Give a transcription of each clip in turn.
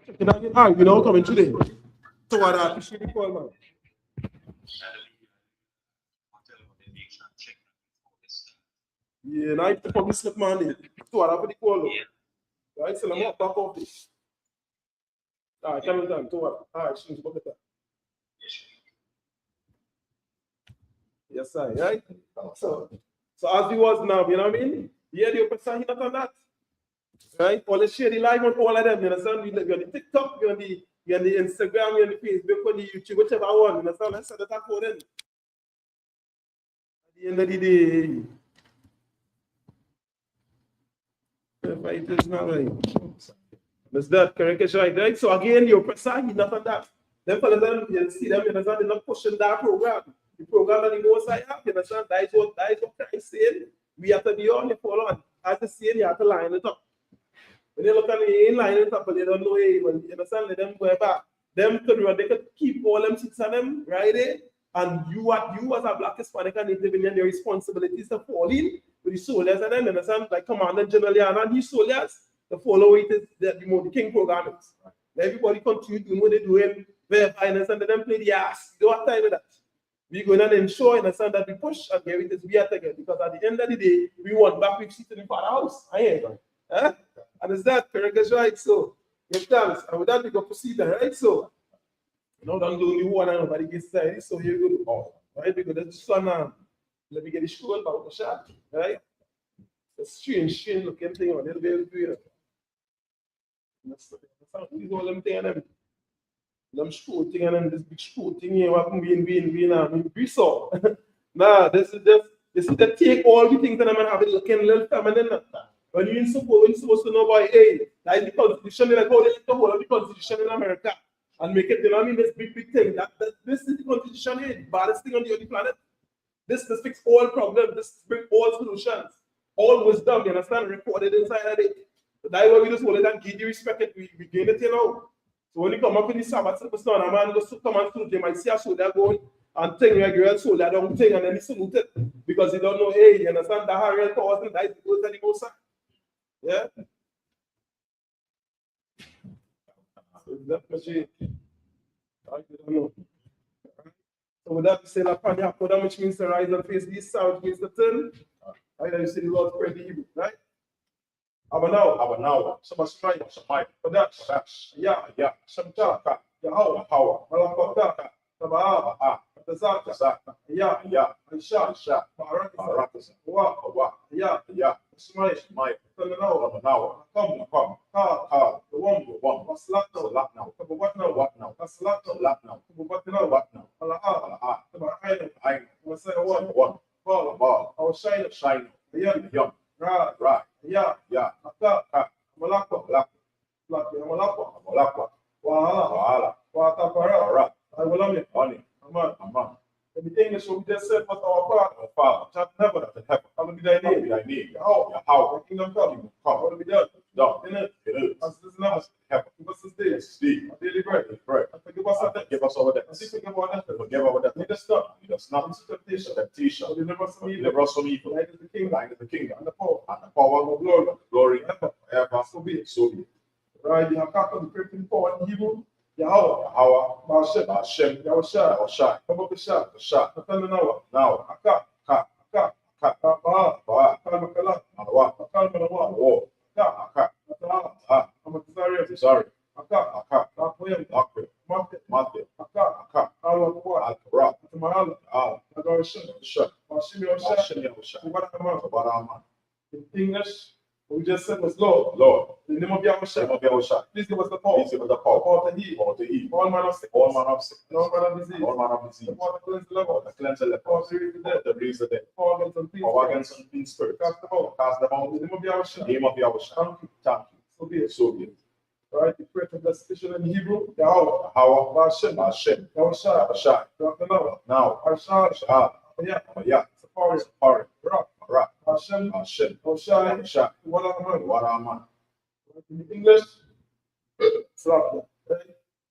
Alright, we know coming today. So what I appreciate the call, man. Yeah, now if the public slip man, so what happened the call? Right, so I'm not back off this. Alright, tell me time, so what? Alright, she's about that. Yes, sir, right? So as he was now, you know what I mean? Yeah, the person he not on that. Right? All the share the live on all of them, you understand? You're on the TikTok, you're on the Instagram, you're on the Facebook, on the YouTube, whichever one, you understand? Let's set the top for them. At the end of the day, the fight is not right. That's that, correct? Is right? So again, your person, he's not on that. Then for them, you see them, you understand? They're not pushing that program. The program that the most I have, you understand? That is what Christ said. We have to be on the follow on. As the saying, you have to line it up. When they look at the line it up, but they don't know it, you understand? Let them go back. Them could they could keep all them six on them, right? And you as a black Hispanic and Native Indian, your responsibilities to fall in with the soldiers and them, you understand? Like Commander General and these soldiers, the follow it is the King program is. Everybody continue doing what they're doing, verify, understand? Let them play the ass. You don't have time with that. We're going to ensure, understand, that we push and get it we are together, because at the end of the day, we want back with sitting in the house. I ain't going. Huh? And is that correct? Right? So, yes, thanks. And with that, we go proceed, right? So, don't do only one and nobody gets started. So, here we go. Right? Because that's one, let me get the scroll about the shot, right? The strange looking thing, a little bit weird. That's all them thing, and them screw thing, and then this big screw thing here, what we saw. Nah, this is the take all the things that I'm have it looking little feminine. When you're supposed to know by that is the constitution, like how they like the whole of the constitution in America and make it, you know what I mean, this big thing. That this is the constitution here, the baddest thing on the planet. This fix all problems, this bring all solutions, all wisdom, you understand, recorded inside of it. So that's why we just hold it and give you respect it, we gain it, you know. So when you come up in the Sabbath, a man goes to come and salute, they might see a soldier going and think like real soldier don't think, and then he salute it because he don't know, you understand, that how real powers and that is the that he goes on. Yeah. So that much I don't know. So with that, we say that Panya, which means to rise and face the east, south means to turn. Right, you see the Lord spread the evil, right? Abanawa, Samai, Products, yeah, Samtaka, Yahawa, Malakota, Tabaa, Tazaka, yeah, Sha, Barakasa, Wa, yeah, Smite, Abanawa, come, the one, Maslato, what now, what now, I was saying one, I'll shine, young. Right. Yeah. Malakwa. Wahala. Watapara. I will only honey. Aman. And the English will just said what our father. That never happen. I will be thy name. How? Kingdom come. What will be done? It is. As this never happen. Give us this day. Daily bread. Forgive us our debt. Give us our debt. Forgive our debt. Lead us not into temptation. Deliver us from evil. Thine is the kingdom. And the power. And glory. Ever. So be it. Right. You have got the creeping power in Hebrew. Yahweh, Hashem, Yahushua, come up the shot, now, Aka, sorry, in English, we just said was Lord. In the name of Yahushua. Please give us the power. To heal. All manner of sickness. All manner of disease. The power to cleanse the leper. To raise the dead. Power against unclean spirits. Cast them out. In the name of Yahushua. Thank you. So be it. Right, the prayer of special in Hebrew, Yahweh, Hashem, Yahushua, now, yeah, Safari, Rock, Hashem, Yahushua, what am in English,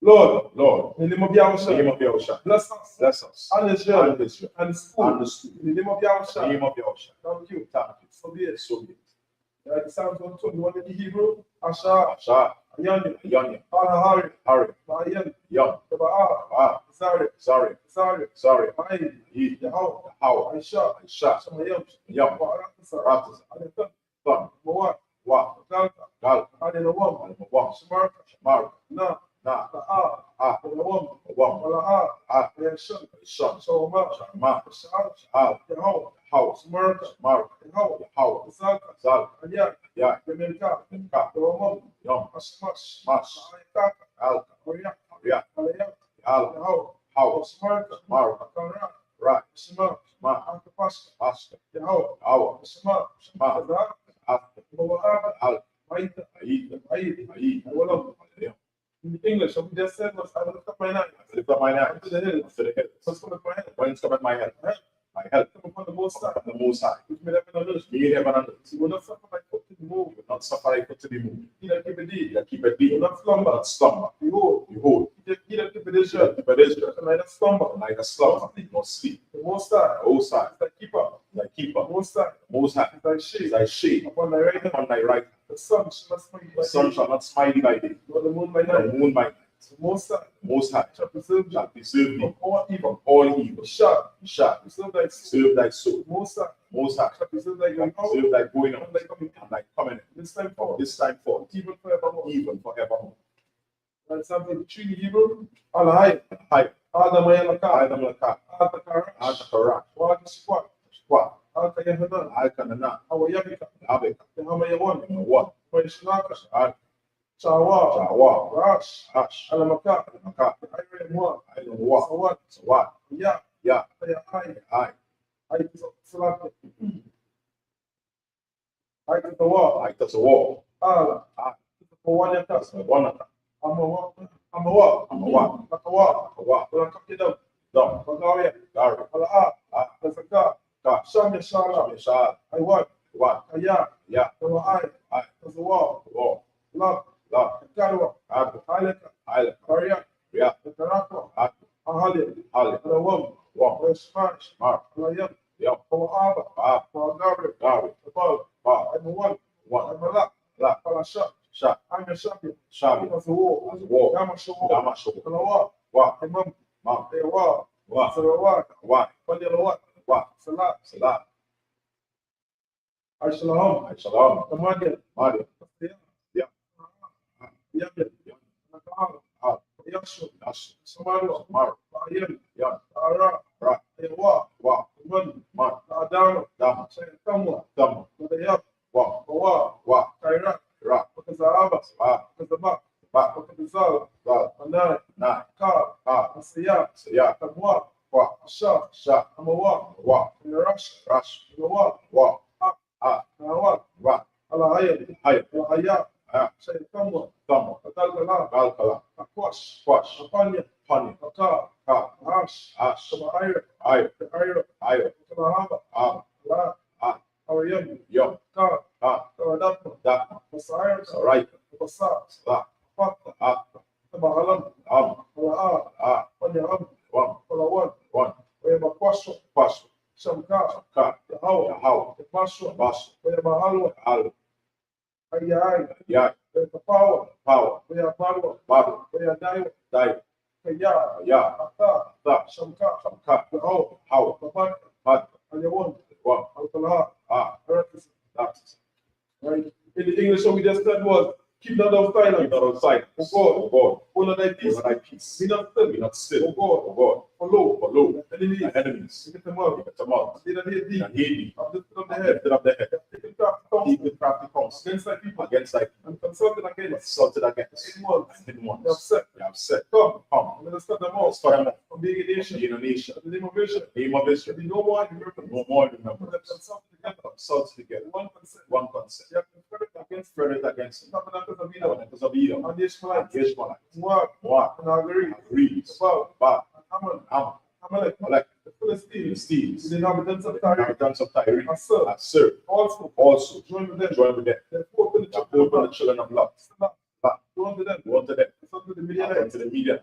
Lord, in the name of Yahushua, bless us, and Israel, and the school, in the name of Yahushua, thank you, so be it. Right, Psalm 121 in the Hebrew, Asha, Ayanya, Ayanya, Hari, Hari, Mayan, Yum, Tabaa, Sorry, Sorry, Sorry, Sorry, Ain, He, Yahoo, How, Aisha, Aisha, Samayam, Yum, Ratas, Ratas, Fun, Moat, Wa, Galta, Gal, Adinawam, Wam, Smarka, Mark, Na, Na, Ta'a, Adinawam, Wam, Malaha, Ah, Yashan, Son, Shoma, Ma, Sha'al, Al, Yahoo, House, Smarka, Mark, Yahoo, How, Zalka, Zal, Alia, Ya, Yemenka, Ka, Yawam, Yum, Asmash, Mash, Ayaka, Al, Korea, Ya, Alaya, Al, Yahoo, How, Smarka, Mark, Akara, Right, Shema, Ma, Akapaska, Pastor, Yahoo, Our, Shema, Ma, Kaza, After, Moab, Al, Maita, Aida, Aid, Aida, Walam. Yum. In English, what we just said was, I lift up my knife Lift up mine eyes to the hills. to the hills. What's coming my head? Whence cometh my help? Help My help come upon the most cometh high, from the Most High, which made heaven and earth. which made heaven and earth. He will not suffer my foot to be moved. Will not suffer thy foot to be moved. He that keepeth thee, He that keepeth he thee, will not will slumber. not slumber. Behold, Behold, he that keepeth he Israel, that keepeth Israel, shall neither slumber, neither slumber nor sleep. the most high, The Most High, is thy keeper, thy keeper, the most high, the Most High, is thy is shade thy shade upon thy right hand. upon thy right hand. The sun shall not smite thee The by sun day, shall not smite thee by day, nor the moon by nor the night. moon by night. The most high The Most High shall preserve thee shall preserve thee from all evil. from all evil. He shall Shall preserve thy soul. preserve thy soul. The most high Most High shall preserve thy shall going out preserve thy going out and thy coming in. and thy coming in. This time forth, This time forth, even forevermore. even forevermore. And something between Hebrew, Alahai, Hi, Adamayalaka, Adam Laka, Atakarash, Atakarak, Wadisquat, Squat, Alkayahanan, Alkanana, Awayabika, Abek, Yahamayawan, One, Waishanaka, Al, Chawa, Chawa, Rash, Ash, Alamaka, Maka, Ayremoa, Island Wa, Sawat, Sawat, Ya, Ya, Ayahai, I, Salaki, Aikatawa, I touch a wall, Ala, Ah, Kawanyaka, that's my one, Amawa, Amawa, Nakawa, Kawa, Rakakidam, Dom, Bagawaya, Gary, Ala, Ah, Nazaka, Ka, Shamya Shala, Shah, Aiwan, One, Kaya, Ya, Tawai, I, Tazawa, Wall, Love, La, Karwa, Abu, Aleka, Island, Karia, Ya, Tarakwa, Abu, Ahali, Ali, Alawam, Wam, Smash, Mark, Alayam, Yum, Kawaaba, Ah, Kawagari, Gary, Abal, Ba, I'm one, One, I'm a lot, La, Palasha, Shah, I'm a champion, Shabi, as a war, as a wall, Yama Shaw, Dama Show, Kalawa, Wa, Imam, Mam, Ewa, Wa, Sarawak, Wa, Panyalawat, Wa, Salat, Salah, Aishalaham, Shalom, Kamadia, Madi, Ya, Yabia, Yum, Nakahara, Ah, Yakshu, Nash, Samarwa, Mar, Ayam, Yum, Ara, Ra, Ewa, Wa, Iman, Man, Adama, Dama, Sayakamwa, Dama, Madayab, Wa, Bawa, Wa, Kairat, Ra, Wakazahaba, Ba, Wakazabak, Ba, Wakazal, Ba, Manai, Na, Ka, Ka, Asaya, Saya, Kamwa, Wa, Asha, Sha, Amawa, Wa, Rash, Rash, Nawa, Wa, Ah, Nawa, Wa, Alahayab, Hayat, Alahaya, Hayat, Sayakamwa, Dama, Atalgala, Galkala, Akwash, Quash, Apanya, Pani, Aka, Ka, Ash, Ash, Kabaira, Ayo, Aira, Ayo, Kalahaba, Am, La, Ah, Awayam, Yum, Ka, Ah, Karadapa, Da, Masayar, Sarai, Basa, Sa, Fata, Ah, Tabahalam, Am, Ala, Ah, Panyam, Wam, Palawan, One, Wayabakwasho, Quash, Shamka, Ka, Yahawa, Yahau, Basho, Bash, Wayabahalwa, Al, Ayai, Ya, Wayapawa, Power, Wayabalwa, Baru, Wayadaiwa, Dai, Kaya, Ya, Ata, Da, Shamka, Ka, Yahawa, How, Babat, Had, Ayawan, One, Alkalaha, Ah, Aratis. That, Right? In the English, what we just said was, keep not of silence. keep not outside, O God, O God, hold thy peace. hold thy peace, Be not still. be not still, O God, O God, for lo, for the enemies, thy enemies, get them out. get them out, They that hate thee, and hate thee, have lifted up the and head. lifted up the head, Taken crafty keep counsel with crafty counsel against thy people, against thy people, and consulted against consulted against hidden ones. hidden ones. They have said, They have said, come, Come, and let us cut them let's off cut them off from being a nation. in a nation, In the name of Israel, name of shall Israel, be no more in remembrance. no more But remembrance. let consulted together, Consult together, one consent. one consent, They have conferred against spread it against the them, tabernacles of the Edom, tabernacle of Edom, and the Ishmaelites, and Ishmaelites, Moab, Moab, and Agari, Greece, Tabal, Ba, and Ammon, Am, Amalek, Molech, the Philistines, Philistines, the inhabitants of the Tyre, inhabitants of Tyre, Asur, have served, also joined with them. join with them. Therefore, open the They have children of opened the Lot, children of Lot, joined with them. one to them, Son to the and Midianites, unto the Midian,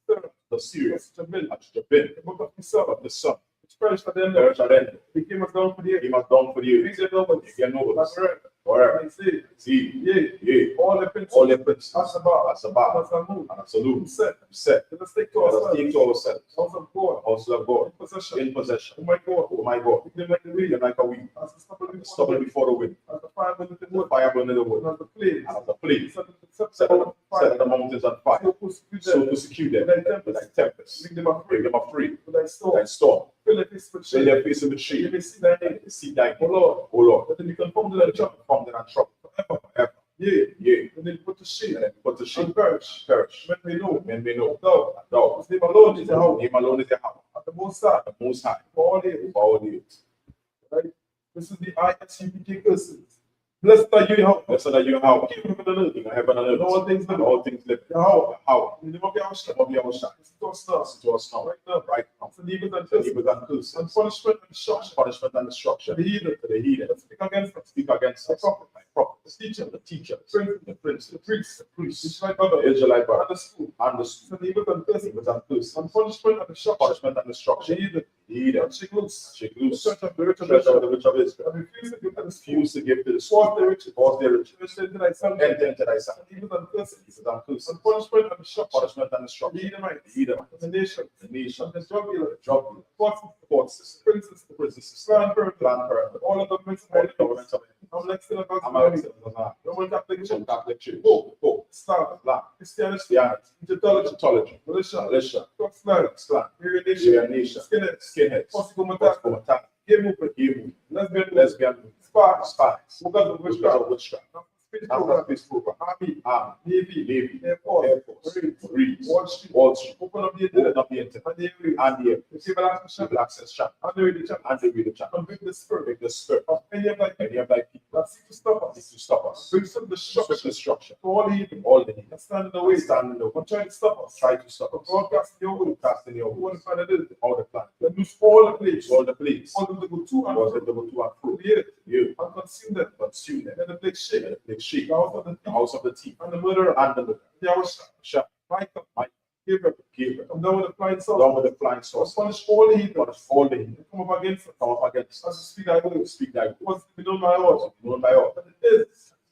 Sarah, the Syrians, Jabin, and to Jabin, the book of Esau, of the sun, which perished at the end there of shall end. He came us down for the He must down for you. These are nobles, If you are nobles, Nazareth, Forever. I say, See. yea, Yea. all the princes, All the princes. as above, As above. as a moon, And a salute. set, Set. let us take to Let us ourselves, take to ourselves. house of God, Also of God. in possession, In possession. oh my God, Oh my God. give them like the wind, Them like a wind. as the Stubborn before the wind. as the fire burning the The wood, fire burning the wood. and as the flames, And as the flames. set Set the fire, the mountains on fire. so persecute So them, persecute them. with thy With thy tempest, tempest. make them afraid, Bring them afraid. with thy Thy storm, storm. fill their face with Fill shame, their face with they shame. may see thy name, See thy O Lord, O Lord. let them be confounded and troubled, From them and trouble. Forever. yea, Yea. and then put to shame, And then put to shame. and perish, Perish. when they know, Men may know. thou, Thou. his name alone is the house, Name alone is the house. at the most high, The most high. for all ages. For all the earth. Right? This is the ISUPK curses. Blessed are you, Yahweh. Blessed are you, how? King of heaven and earth. In heaven and And earth. all things And living. all things living. Yahweh. How? In the name of Yahweh. Some of you are shine. It's to us now. To us now. Right now. Right now. To leave it and The curses. evils and curses. And punishment and destruction. Punishment and To destruction. the heathen. To the heathen. That speak against us. Speak against The us. prophet. My prophets. The teacher. The teachers. Prince. The princes. The priests. The priests. Israelite brother. Israelite And brother. the school. And the school. To leave it and curses. Evils and curses. And punishment and destruction. Punishment and To the destruction. heathen. The heathen. And shake loose. Shake The loose. church of the rich of Treasure of the Israel. rich of Israel. And refuse to give to the school. Refuse to give to the Force school. their riches. Force their riches. Enter into thy son. Enter into thy son. And evil and curses. Evils and curses. And punishment and destruction. Punishment and The destruction. Edomites. The Edomites. And the nation. The nation. And the drug dealer. Drug dealer. Forces. Forces. Princes. The princes. Planned for Plan forever. all of the governments of All the the governments of I'm next to the God's America. Roman Catholic Church. Catholic Church. Pope. Star. Black. Christianity. Christianity. Egyptology. Egyptology. Militia. Militia. Slang. Islam. Aryan Nation. Syrian nation. Skinheads. Skinheads. Possible Combatants. Gay movement. Evil. Lesbian. Spies. Workers of witchcraft. Witchcraft. Space National program. Space Program. Army. Army. Navy. Air Air Force. Force. Marines. Marines. Wall Street. Wall Street. Open up the Open internet. up the internet. And the airways. And the The cable access channel. cable access channel. And the radio channel. And the radio channel. Convict the spirit Make the spirit of any of thy any people of thy people that seek to stop seek us. to stop us. Bring some Swift destruction destruction. to all evil All the that stand in the way. stand in the way. And try to stop us. Try to stop From us. broadcasting your word. Casting your Who want words. to find it? All the plan. Let loose all the plagues. All the plagues. All them to go to and Was fro it the to and fro? the earth You and consume them. consume them. Let the plague shake. Let the plague shake. The house of the The thief house of the thief. and the murderer. And the murderer. Yahweh Shall Michael. Michael. Gabriel. Gabriel. Come down with the flying Along sword. with the flying saucer. Punish all the heathen. Punish all the heathen. Come up against us. Come up against As you us. speak thy word. Speak thy word. What's to be known by all. Known by all. But it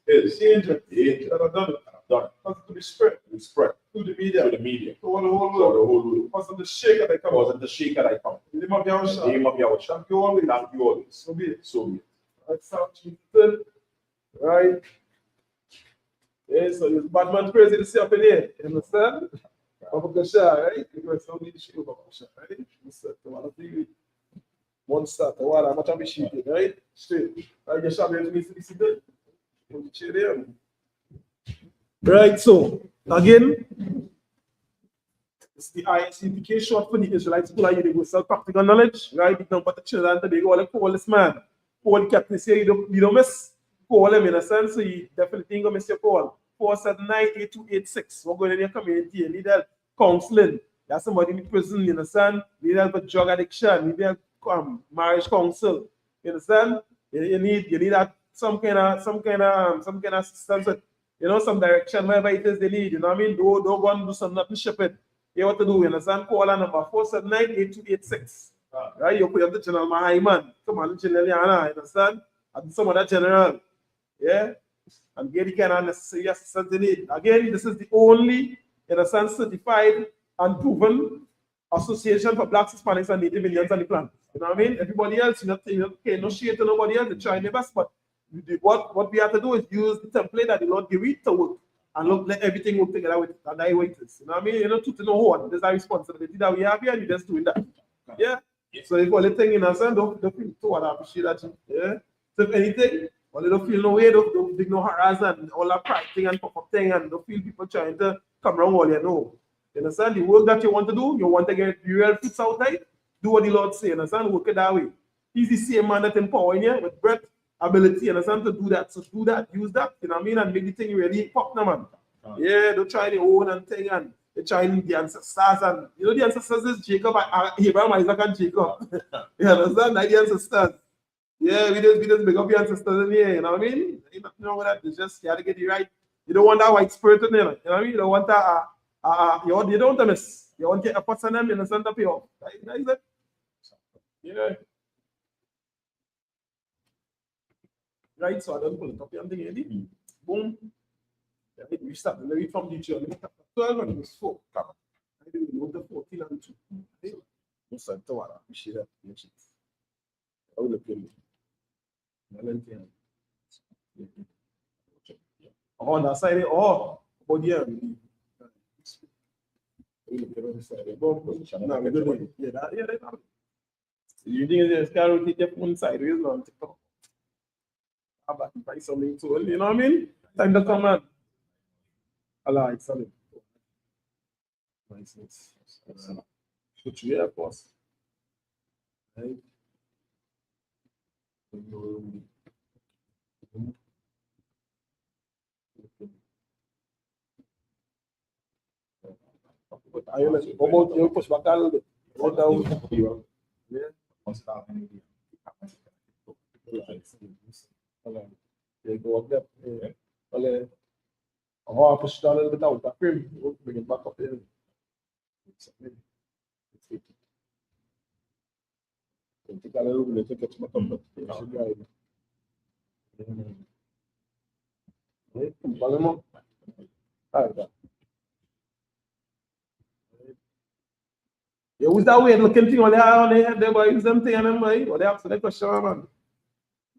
is The angels angel that have done it. done it. Cause it to be spread We spread through the to media. the media. To all the whole For world. the whole world. Cause of the shake that they come Was up. it the shake that I come? In the name of Yahweh. In the name of Yahweh. Thank you always. Thank you always. So be it. So be it. Right, Psalm 2:10. Right. Yeah, so it's Batman crazy to see up in here. You understand? Right? Because so need to show right? One start, I'm not appreciated, right? Straight. I just have to be seated. Right, so again, it's the ISUPK short for the Israelite School of Universal Practical Knowledge, right? It's not but the children to be all call this man. Call the captain say you don't miss. Call him in a sense, so you definitely ain't gonna miss your call. 479-8286. We're going in your community, you need help counseling. There's somebody in prison, you understand? You need help with drug addiction, you need help marriage counsel. You understand? You need that some kind of assistance with, some direction, wherever it is they need, you know what I mean? Don't go and do something to ship it. You know what to do, you understand? Call our number 479-8286. Right? You put up the general man. Come on, general, you understand? And some of that general. Yeah? And get the kind of necessary assistance they need. Again, this is the only, in a sense, certified and proven association for Blacks, Hispanics, and Native Indians on the planet. You know what I mean? Everybody else, no shade to nobody else, they try their best, but what we have to do is use the template that the Lord give it to work and let everything work together with it. And that's what it is. You know what I mean? You know, to know what. There's a responsibility that we have here, and you're just doing that. Yeah? So if only thing in a sense, don't feel too hard, I appreciate that. Yeah? So if anything, or they don't feel no way, don't dig no harass and all that pride thing and pop-up thing, and don't feel people trying to come around all you know. You understand? The work that you want to do, you want to get real fruits outside, do what the Lord say, you understand? Work it that way. He's the same man that empowering you with breath, ability, you understand, to do that. So do that, use that, you know what I mean? And make the thing really pop now, man. Yeah, don't try the own and thing, and they trying the ancestors, and the ancestors is Jacob, Abraham, Isaac, and Jacob. You understand? Like the ancestors. Yeah, we just big up your ancestors in here, you know what I mean? Ain't nothing wrong with that. It's just you have to get it right. You don't want that white spirit in there, you know what I mean? You don't want that you don't want to miss. You want to get a person them, you understand the payoff. Right? That's it. Yeah. Right, so I don't pull it up here and thing ready. Boom. Right, we start the read from Deuteronomy chapter 12 and verse 4. I didn't know the 14 and 2. Right? We start to what we share that. I will look at it. On that side, oh, but yeah. You think it's carry take your phone sideways on TikTok? Have that by something to you know what I mean? Time to come on. Allah, excellent. Nice. Switch here, of course. Right. Are you like, about you push back a little bit? Go down. Yeah. They go up there. Oh, I push it a little bit out. That frame, bring it back up there. Take a little bit, take it back up. Valemos. You use that weird looking thing on the head there, boy. Use them thing on them, boy. Or they answer the question, man.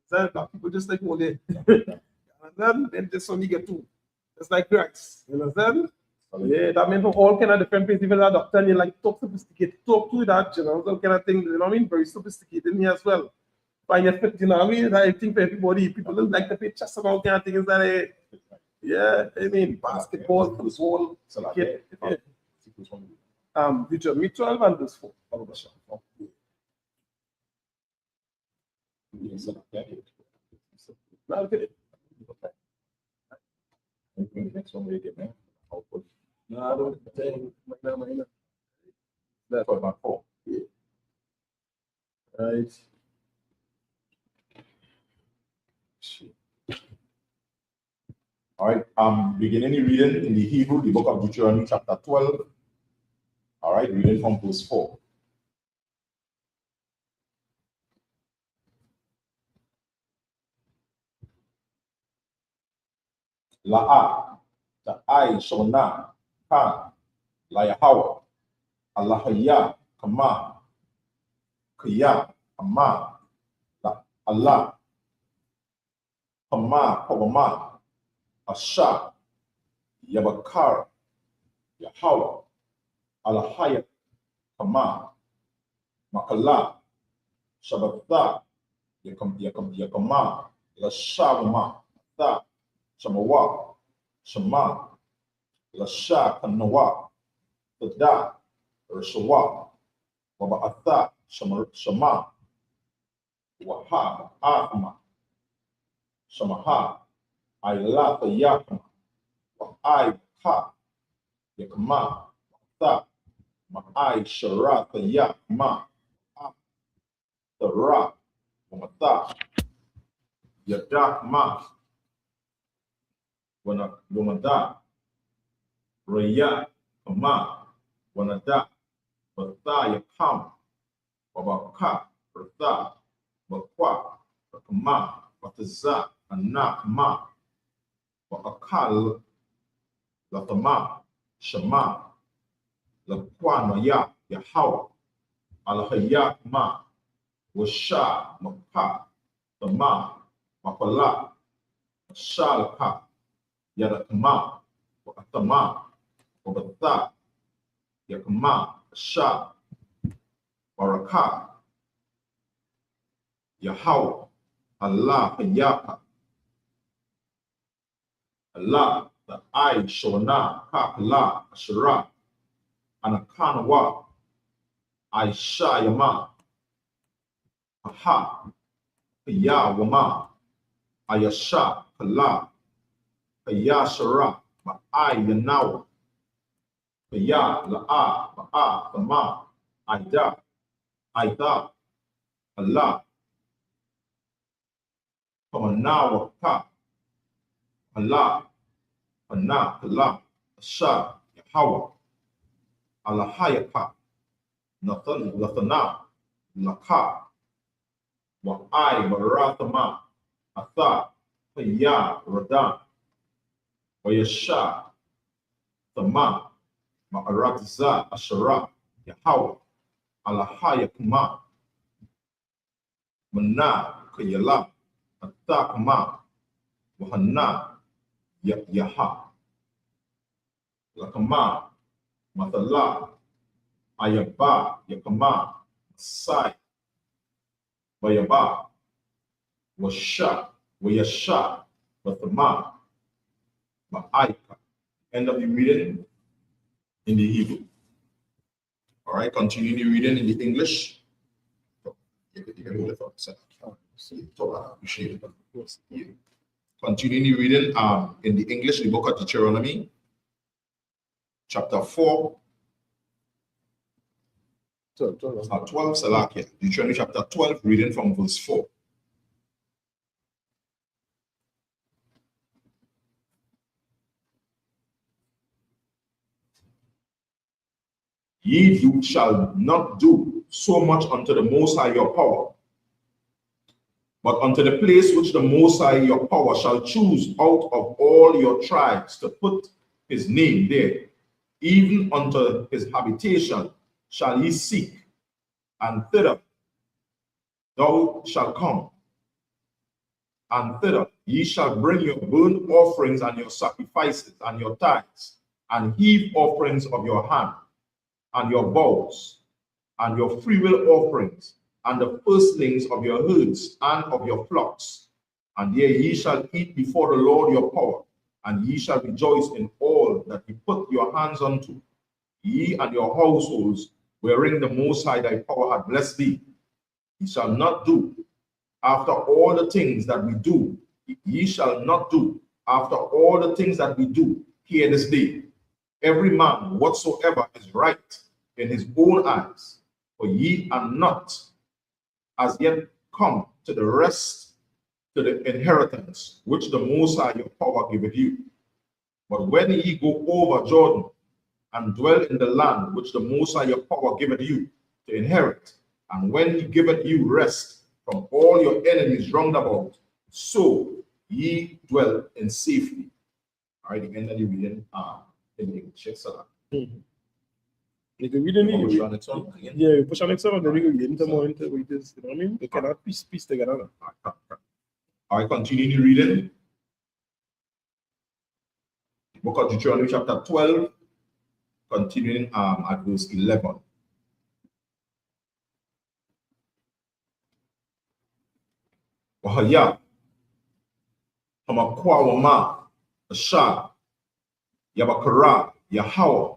So black people just like what they. And then this one you get two. It's like cracks. You understand? Yeah, that means for all kind of different places, even a doctor and you like talk sophisticated, talk to that, you know, some kind of thing, you know what I mean? Very sophisticated in here as well. Find your fit, you know what I mean? I think for everybody, people don't like to play chess and all kind of things that yeah, I mean basketball, football, cricket. Deuteronomy 12 and verse 4. Now look at it. Next one we get, man. No, I don't think That's what about 4. Right. All right, beginning the reading in the Hebrew, the book of Deuteronomy, chapter 12. All right, reading from verse 4. La'a, ta'ai shona, kan, la Yahweh, Allahaya, kama, kaya, kama, la Allah, kama, kawama, Asha, Yabakar, Yahweh, Alahaya, Kama, Makala, Shabbatha, Yakama, Lashavama, Tha, Shamawa, Shama, Lasha, Kanawa, Tada, Rashawa, Waba'atha, Shama, Waha, Ahma, Shamaha, Ayla, Yakama, Wa'ai, Ha, Yakama, Tha, Ma'ai, Sharat, Yakama, Tara, Wamata, Yadak, Ma, Wamada, Raya, Kama, Wanada, Bata, Yakam, Wabaka, Rata, Bakwa, Kama, Wataza, Anakma, Wakakal, Latama, Shama, Lakwanaya, Yahawa, Alahaya, Ma, Washa, Mapa, Tama, Mapala, Shalpa, Yarakama, Wakatama, Wabata, Yakama, Sha, Baraka, Yahawa, Allah, Yapa, Allah, the I, Shona, Kakla, Ashara, Anakanawa, Aisha, Yama, Aha, Kaya, Wama, Ayasha, Kala, Kaya, Shara, Ma'ai, Yanawa, Kaya, La'a, Ma'a, Tama, Aida, Aida, Allah, Kamanawa, Ka, Allah, Pana, Kala, Asha, Yahawa, Alahayaka, Nathan, Lathana, Laka, Wa'ai, Baratama, Atha, Paya, Radan, Vayasha, Tama, Ma'aratza, Ashara, Yahweh, Alahaya Kuma, Mana, Kayala, Atha Kama, Wahana, Yaha, Lakama, Matala, Ayaba, Yakama, Sai, Vayaba, Washa, Wayasha, Wathama, Ma'aika. End of the reading in the Hebrew. All right, continue the reading in the English. Continue the reading in the English, the book of Deuteronomy, chapter 4. 12, Salakia. Deuteronomy chapter 12, reading from verse 4. Ye you shall not do so much unto the Most High your power, but unto the place which the Most High your power shall choose out of all your tribes to put his name there, even unto his habitation shall ye seek, and thither thou shalt come, and thither ye shall bring your burnt offerings and your sacrifices and your tithes and heave offerings of your hand, and your vows, and your freewill offerings, and the firstlings of your herds and of your flocks. And there ye shall eat before the Lord your power, and ye shall rejoice in all that ye put your hands unto, ye and your households, wherein the Most High thy power hath blessed thee. Ye shall not do after all the things that we do. Ye shall not do after all the things that we do here this day. Every man whatsoever is right in his own eyes, for ye are not as yet come to the rest, to the inheritance which the Most High your power giveth you. But when ye go over Jordan and dwell in the land which the Most High your power giveth you to inherit, and when he giveth you rest from all your enemies round about, so ye dwell in safety. All right, again, that you reading in English. You can read it. Yeah, you push on next one, and then you can get more into it. You know what I mean? They cannot piece together. All right, continue the reading. Book of Deuteronomy chapter 12, continuing at verse 11. Wahaya, Hamakwa Wama, Asha, Yabakara, Yahweh,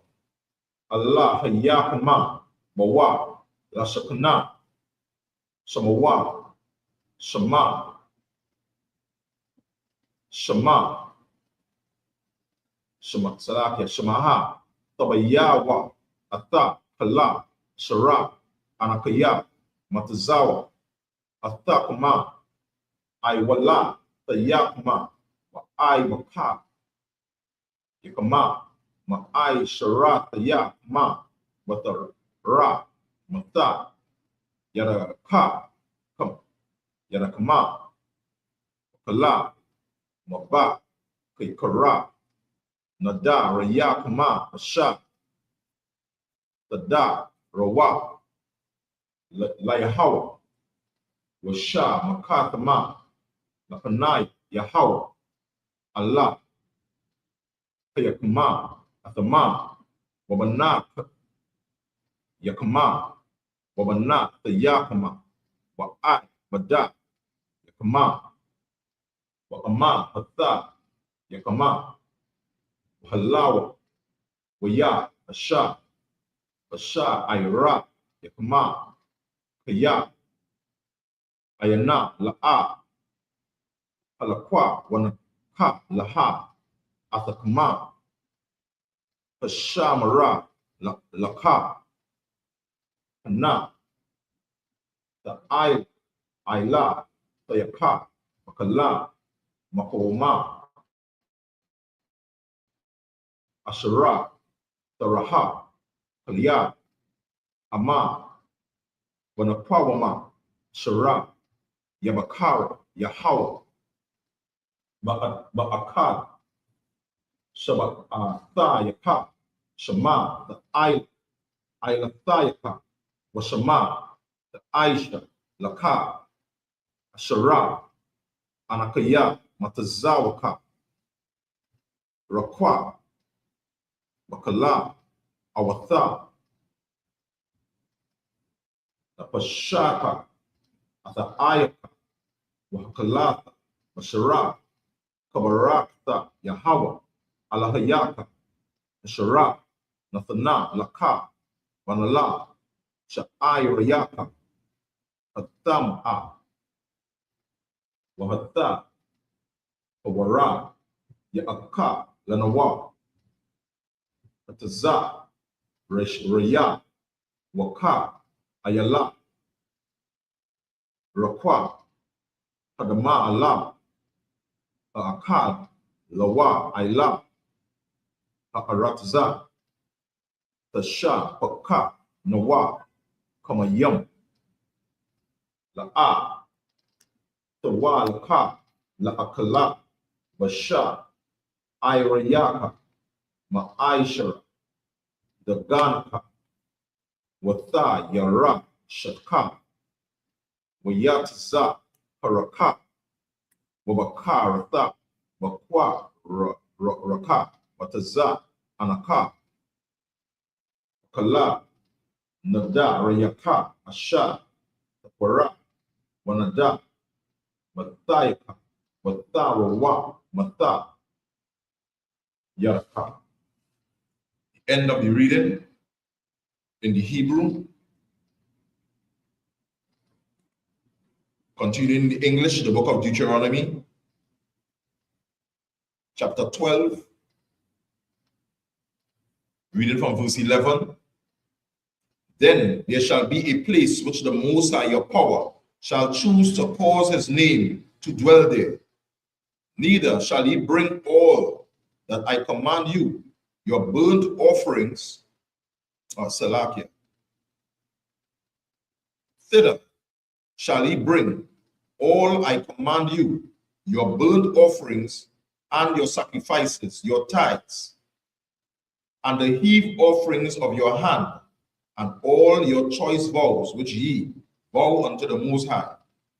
Allah, Hayakama, Mawa, Lashakana, Samawa, Shama, Shama, Salakia, Shamaha, Tabayawa, Ata, Kala, Shara, Anakaya, Matazawa, Atakama, Iwala, Tayakma, I Maka, Yakama, Ma'ai Shara, Tayakma, Matara, Mata, Yaraka, Yarakama, Kala, Maba, Kaikara, Nada, Rayakama, Asha, Tada, Rawa, Layahawa, Washa, Makatama, Lapanai, Yahweh, Allah, Yakama, Athama, Wabana, Yakama, Wabana, Yakama, Wa'ai, Bada, Yakama, Wa'ama, Hatha, Yakama, Halawa, Waya, Asha, Ayra, Yakama, Kaya, Ayana, La'a, Halakwa, Wanaka, Laha, Athakama, Hashamara, Laka, Hana, the Ayla, Tayaka, Makala, Makoma, Ashara, Taraha, Kalia, Ama, Wanapawama, Shara, Yabakara, Yahweh, Ba'akad, Shabathayaka, Shema, the Ilathayaka, Washama, the Aisha, Laka, Shara, Anakaya, Matazawaka, Rakwa, Bakala, Awatha, the Pashaka, the Ayaka, Wakalata, Bashara, Kabarakta, Yahweh, Alahayaka, Shara, Nathana, Laka, Vanala, Sha'ayrayaka, Atham'a, Wahatha, Awara, Ya'aka, Lanawa, Ataza, Raya, Waka, Ayala, Rakwa, Padama Allah, Akad, Lawa, Ayla, Aratza, Tasha, Paka, Nawa, Kamayam, La'a, Tawa, Laka, La'akala, Basha, Ayrayaka, Ma'aishara, Daganaka, Watha, Yara, Shatka, Wayatza, Paraka, Wabaka, Ratha, Bakwa, Raka, Wataza, Anaka, Kala, Nada, Rayaka, Asha, Tapara, Wanada, Matayaka, Watarawa, Mata, Yaraka. End of the reading in the Hebrew. Continuing in the English, the book of Deuteronomy, chapter 12, reading from verse 11. Then there shall be a place which the Most High your power shall choose to cause his name to dwell there. Neither shall ye bring all that I command you, your burnt offerings, or Salakia. Thither shall ye bring all I command you, your burnt offerings and your sacrifices, your tithes, and the heave offerings of your hand, and all your choice vows which ye vow unto the Most High.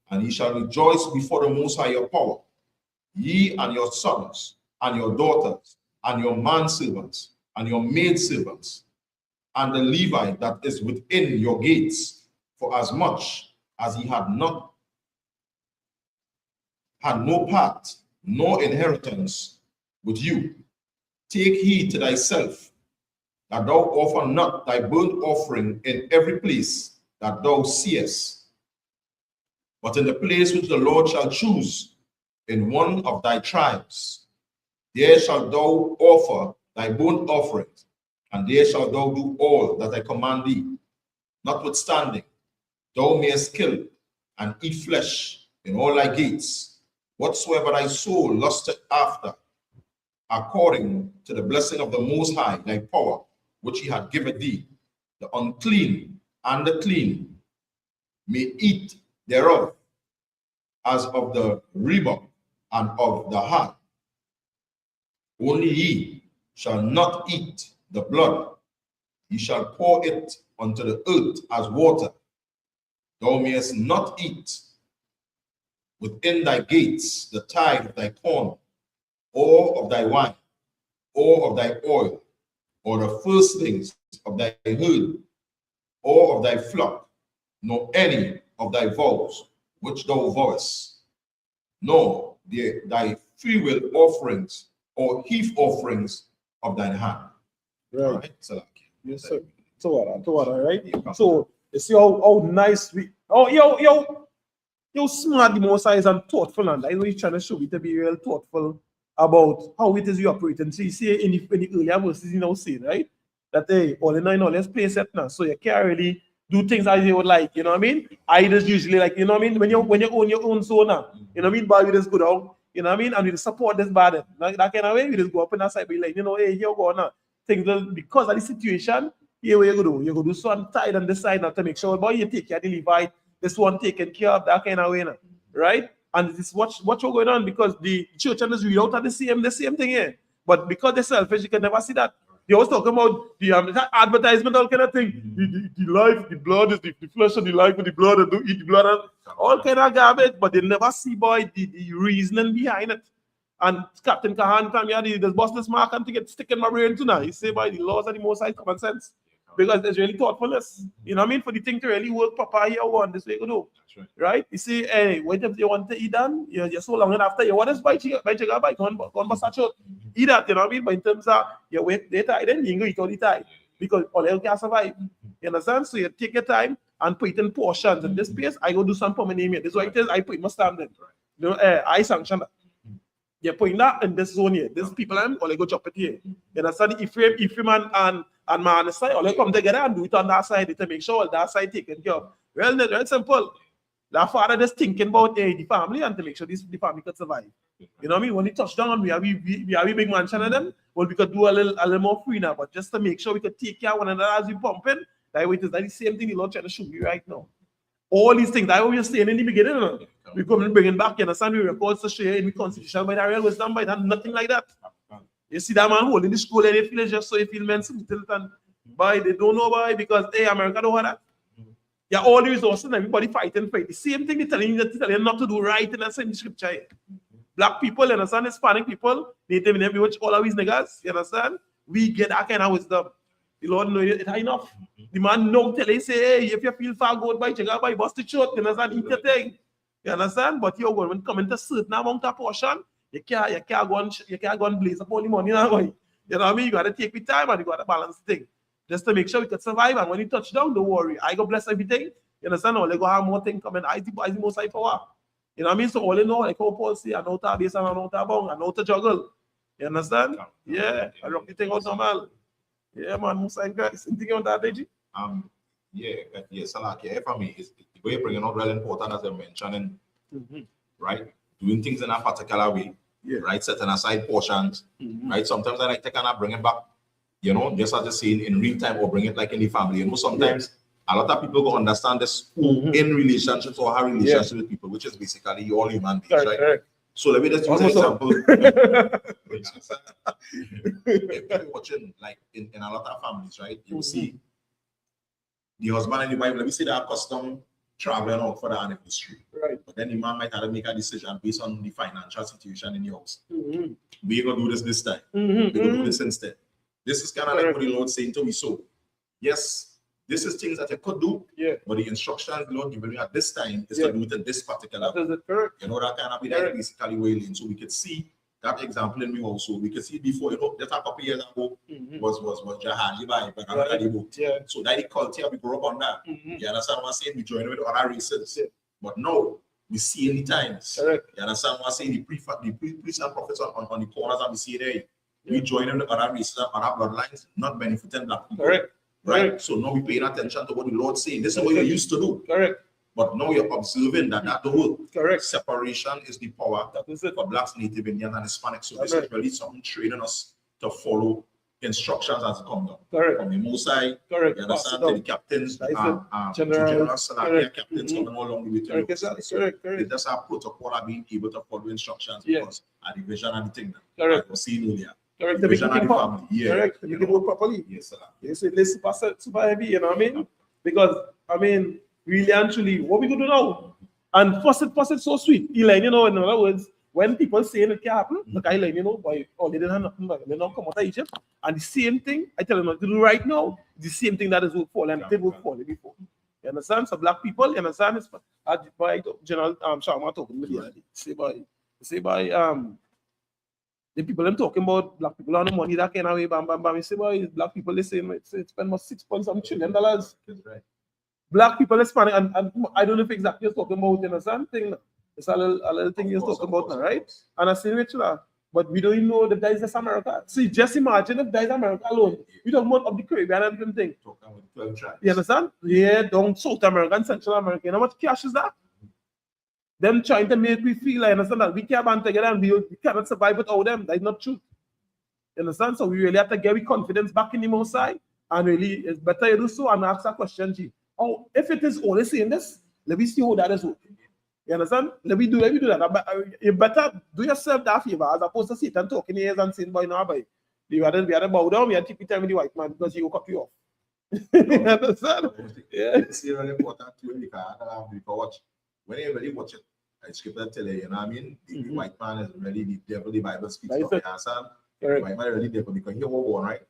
And ye shall rejoice before the Most High your power, ye and your sons, and your daughters, and your manservants, and your maidservants, and the Levite that is within your gates, for as much as he had no part, nor inheritance with you. Take heed to thyself, that thou offer not thy burnt offering in every place that thou seest, but in the place which the Lord shall choose in one of thy tribes. There shalt thou offer thy burnt offerings, and there shalt thou do all that I command thee. Notwithstanding, thou mayest kill and eat flesh in all thy gates, whatsoever thy soul lusteth after, according to the blessing of the Most High, thy power, which he had given thee. The unclean and the clean may eat thereof, as of the rebuck and of the hart. Only ye shall not eat the blood, ye shall pour it unto the earth as water. Thou mayest not eat within thy gates the tithe of thy corn, or of thy wine, or of thy oil, or the firstlings of thy herd, or of thy flock, nor any of thy vows which thou vowest, nor thy freewill offerings or heave offerings of thine hand. Right. Right? So, yes, sir. Right? So you see how nice we yo smart the Most High is and thoughtful, and I know he's trying to show me to be real thoughtful about how it is you operate. And so you see in the earlier verses, you know, saying, right? That hey, all in all, let's play set now. So you can't really do things as you would like, you know what I mean? I just usually like, you know what I mean? When you own your own zone now, you know what I mean? But you just go down, you know what I mean? And you support this bad. That kind of way, you just go up in that side, be like, you know, hey, here you go now. Things will, because of the situation, here what you go do. You go do so on side and this side now to make sure, boy, you take care of the Levite, this one taken care of, that kind of way now. Right? And this what's going on because the church and the read out are the same thing here. But because they're selfish, you can never see that. They always talk about the that advertisement, all kind of thing. The life, the blood is the flesh of the life with the blood, and do eat the blood, and all kind of garbage. But they never see boy the reasoning behind it. And Captain Kahan come here, the boss this mark and to get stick in my brain too now. He say by the laws of the most high common sense. Because there's really thoughtfulness. You know what I mean? For the thing to really work proper here, one this way you do. Right? You see, hey, wait if you want to eat done, you're so long and after you want to buy go and such eat that, you know what I mean? But in terms of your weight data, then you can eat all the time. Because all you can survive. You understand? So you take your time and put it in portions. In this place, I go do some for my name here. This is why it is I put my standard. You know, I sanction that. You're putting that in this zone here. These people and all they go chop it here. You understand? Ephraim and man side, all they come together and do it on that side to make sure all that side taken care of. Well, it's very simple. The father just thinking about the family and to make sure the family could survive. You know what I mean? When he touched down, we have a big mansion of them. Well, we could do a little more free now, but just to make sure we could take care of one another as we pumping. That way, it is the same thing the Lord trying to show me right now. All these things, that's what we were saying in the beginning. No? We come and bring it back, you understand? We record to share in the constitution by the real wisdom, by that, nothing like that. You see that man holding the scroll and they feel just so he feel mental. And by they don't know why, because hey, America don't have that. Yeah, all the resources and everybody fight. The same thing they telling you not to do right in the same scripture. Black people, you understand? Hispanic people, Native and everywhere, all of these niggas, you understand? We get that kind of wisdom. The Lord knows it enough. The man no tell you say, hey, if you feel far good by check out by bust the short, you understand? Eat your thing. You understand? But you're going to come into a certain amount of portion, you can't go and blaze up all the money. You know what I mean? You gotta take the time and you gotta balance the thing. Just to make sure we can survive. And when you touch down, don't worry. I go bless everything. You understand? All they go have more things coming. I the most high power. You know what I mean? So all in all, like how Paul say, I know to base and I know to bong, I know to juggle. You understand? Yeah. I rock the thing out normal. Yeah, man, Musa and guys. Anything on that, Deji? So like, for me, it's the way you're bringing out really important as you're mentioning, right? Doing things in a particular way, right? Setting aside portions, right? Sometimes I like to kind of bring it back, you know, just as you're saying in real time or bring it like in the family. You know, sometimes a lot of people go understand this in relationships or have relationships with people, which is basically all human beings, right? Correct. So let me just use an example. If you're watching, like in a lot of families, right? You will see the husband and the wife, let me say they are custom traveling out for the anniversary. Right. But then the man might have to make a decision based on the financial situation in the house. We're going to do this time. We're going to do this instead. This is kind of like what the Lord's saying to me. So, yes, this is things that you could do, but the instructions the Lord giving you at this time is to do it in this particular way. You know, that kind of be like basically wailing. So we could see that example in me also. We could see before, you know, just a couple years ago was Jahadi by So that the culture we grew up on that. You understand what I'm saying? We join with other races. But now we see in the times. You understand what I'm saying? The priests and prophets on the corners and we see there. We join in with other races and other bloodlines, not benefiting black people. Right? So now we're paying attention to what the Lord's saying. This is what you used to do. But now you're observing that don't work. Separation is the power for blacks, Native Indian, and Hispanic. So this is really something training us to follow instructions as it comes down. From the Mosai, you understand, to the captains, generals, captains coming along the way to it's just our protocol of being able to follow instructions because of the vision and the thing that I was seeing earlier. The vision and the family. Correct. You can work properly. Yes, sir. Yes, it's super heavy, you know what I mean? Because, I mean, really and truly, what we gonna do now? And first it so sweet. Elaine, you know, in other words, when people say it can't happen, look, Elaine, you know, boy, they didn't have nothing, but they don't come out of Egypt. And the same thing, I tell them not to do right now, the same thing that is work for, and it did work for them before. You understand? So black people, you understand? It's by General Sharma talking with you. Say by the people I'm talking about, black people on the money that kind of way, bam, bam, bam. You say, boy, black people, they say, it's spend about $6 trillion. That's right. Black people, Hispanic, and I don't know if exactly you're talking about, you understand? It's a little thing you're talking about now, right? And I say, but we don't even know that is just America. See, just imagine if that is America alone. We don't want of the Caribbean and everything. You understand? Yeah, down South America and Central America. You know how much cash is that? Them trying to make me feel, I understand that we can't band together and we cannot survive without them. That's not true. You understand? So we really have to get our confidence back in the most side. And really, it's better you do so and ask that question, G. Oh, if it is only saying this, let me see how that is working. You understand? Let me do that. You better do yourself that favor as opposed to sit and talk in your ears and saying, boy, no, boy. You had to bow down, you had to tell me the white man because he will cut you off. You understand? Yeah. It's really important too because when you really watch it, I scripture tell you, you know what I mean? The white man is really the devil, the Bible speaks of, you understand? The white man is really the devil because he will go on, right?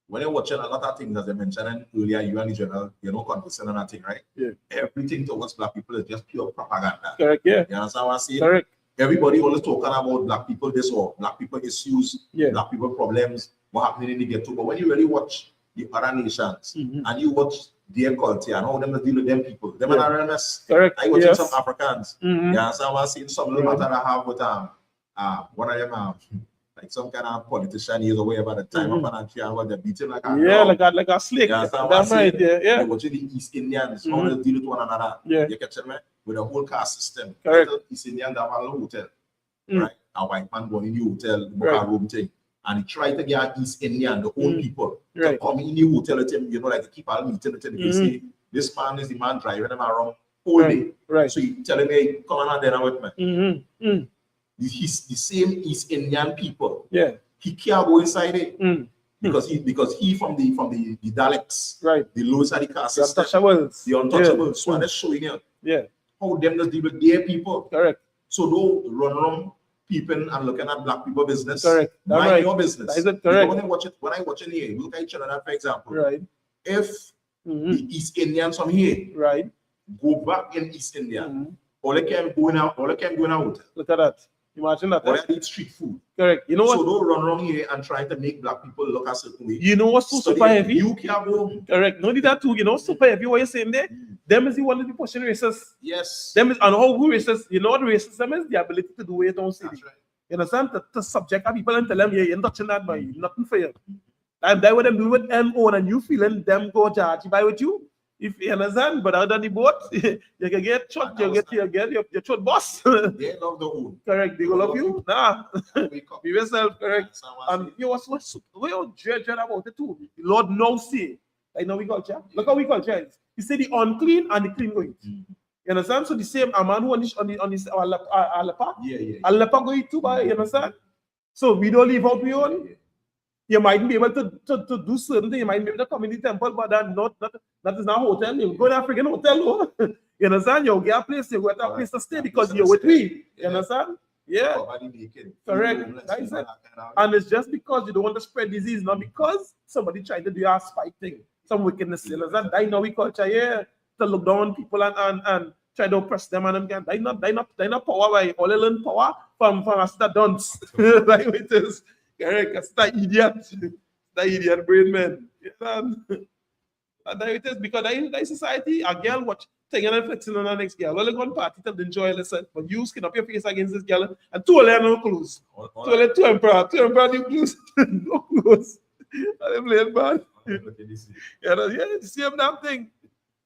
When you're watching a lot of things, as I mentioned earlier, you and the general, you're not convincing on nothing, right? Yeah. Everything towards black people is just pure propaganda. Correct, yeah. You understand what I'm saying? Correct. Everybody always talking about black people this or black people issues, yeah. black people problems, what happening in the ghetto. But when you really watch the other nations and you watch their culture and how them deal with them people, them are not mess. Correct. I watching some Africans. You understand what I'm saying? Some little matter I have with one of them like some kind of politician here or whatever the time of an and they're beating like a dog. like a snake. Yeah, that's right. Yeah. You're watching the East Indians, how they deal with one another. Yeah. You catch me? With a whole caste system. Correct. East Indians have a little hotel. Right? A white man going in the hotel, book a room thing. And he tried to get East Indian, the old people, to come in the hotel with him, you know, like to keep all meeting with him. They say, this man is the man driving him around all day. Right. So he telling me, come on and dinner with me. He's the same East Indian people. Yeah. He can't go inside it because he from the Daleks, right? The lowest of the caste system, untouchables. The untouchables. So they're showing you, how them just deal with their people. Correct. So don't run around peeping and looking at black people business. Correct. Mind your business. Is it correct? When I watch it here, look at Trinidad for example. Right. If the East Indians from here, right, go back in East India, all they can go in out. Look at that. Imagine that. Or they eat street food. Correct. You know what? So don't run around here and try to make black people look a certain way. You know what's so super heavy? You can't go. Correct. No need that too. You know, super heavy. What you're saying there? Them is the one of the pushing racists. Yes. Them is and how who racist. You know what racism is? The ability to do it don't see. Right. You understand? To subject people and tell them, yeah, you're not touching that by nothing for you. And that what them do with them own and you feeling them go judge by with you. If you understand, but out on the boat, you can get shot, you get your shot boss. They love the own. Correct. They will love you. Nah. Be yourself, correct. And you know what's dread about it too. The Lord knows see. Like now we culture. Look how we culture is. He said the unclean and the clean go eat. You understand? So the same man who on this leper. A leper go eat too, you understand? So we don't leave out we own. You might be able to do certain things. You might be able to come in the temple, but that is not hotel. You go to a freaking hotel. You understand? You get a place, you get a place to stay because you're with me. You understand? Yeah. Correct. That is it. And it's just because you don't want to spread disease, not because somebody tried to do a spike thing, some wickedness. You understand? That in our culture, to look down on people and try to oppress them and them. They not power by all they learn power from a star dunce. Like it is. Correct, that's that idiot brain man. And that it is because that society, a girl watch taking and flexing on the next girl. Well, go on party to enjoy listen, but you skin up your face against this girl and two of them no clothes. Two emperor new clothes, no clothes. And they play bad. Yeah, the same damn thing.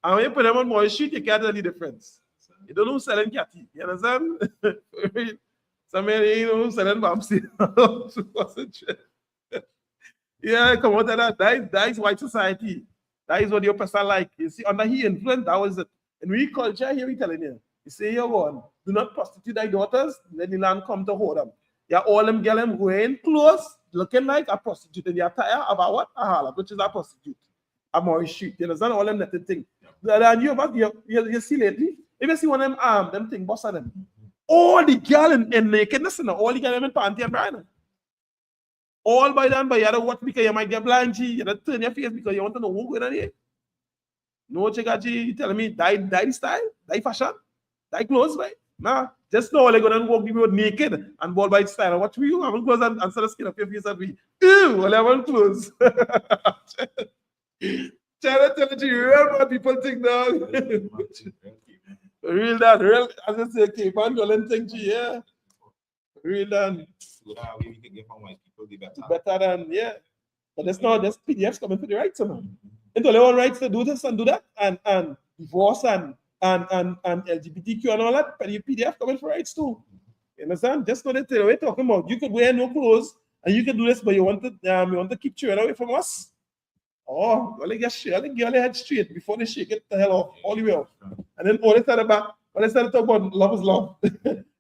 And when you put them on more sheet, you can't tell the difference. You don't know selling catty. You understand? Some men, you know, selling Bamsi. Yeah, come on, that is white society. That is what your person like. You see, under he influence, that was it. And we culture here, we telling you. You say you're one, do not prostitute thy daughters, then the land come to hold them. Yeah, all them girls them wearing clothes, looking like a prostitute, and the attire about what? A harlot, which is a prostitute. A Morris street. You understand all them netted thing. And you see lately, if you see one of them thing, boss of them. All the girl in nakedness and all the girl in panty and brand. All by then, but you have to watch because you might get blind. You have to turn your face because you want to know what's going on here. No, Chekachi, telling me, die style, die fashion, die clothes, right? Nah, just know they're going to walk the road naked and ball by style. And watch you, I will close and answer the skin of your face and be, ew, well, I want clothes. Tell it to you, real bad people think that. Real that, real, as I say, keep on going thing, yeah. Real done. So that way we can get from white people the better. Better than, yeah. But that's not, there's PDFs coming for the rights, man. And they all rights to do this and do that, and divorce and LGBTQ and all that, but the PDF coming for rights too. You understand? Just know that we're talking about. You could wear no clothes and you can do this, but you want to keep children away from us. Oh, well, they get your head straight before they shake it the hell off, all the way off. And then all they thought about, when I started talking about love is love,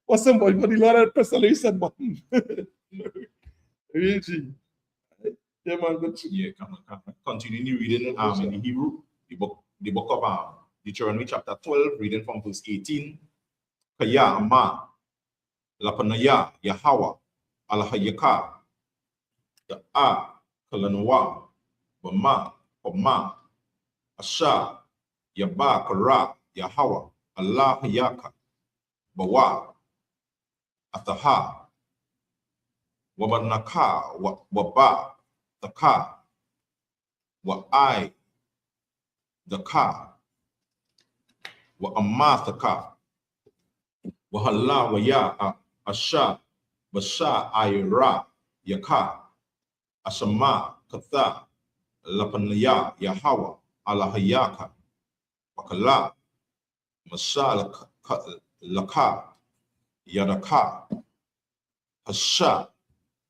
or somebody, but the Lord had pressed the reset button. Real G. Yeah, man, good. Yeah, come on. Continuing reading in the Hebrew, the book of Deuteronomy chapter 12, reading from verse 18. Kaya ama lapanaya Yahweh alahayaka the kalanwa bama pama asha yaba kara Yahweh Allah yaka bawa ataha wabanaka waba taka wa I the ka wa amathaka wa hala wa ya asha basha ira yaka asama katha lapanaya Yahweh alahayaka wakala masha laka yadaka hasha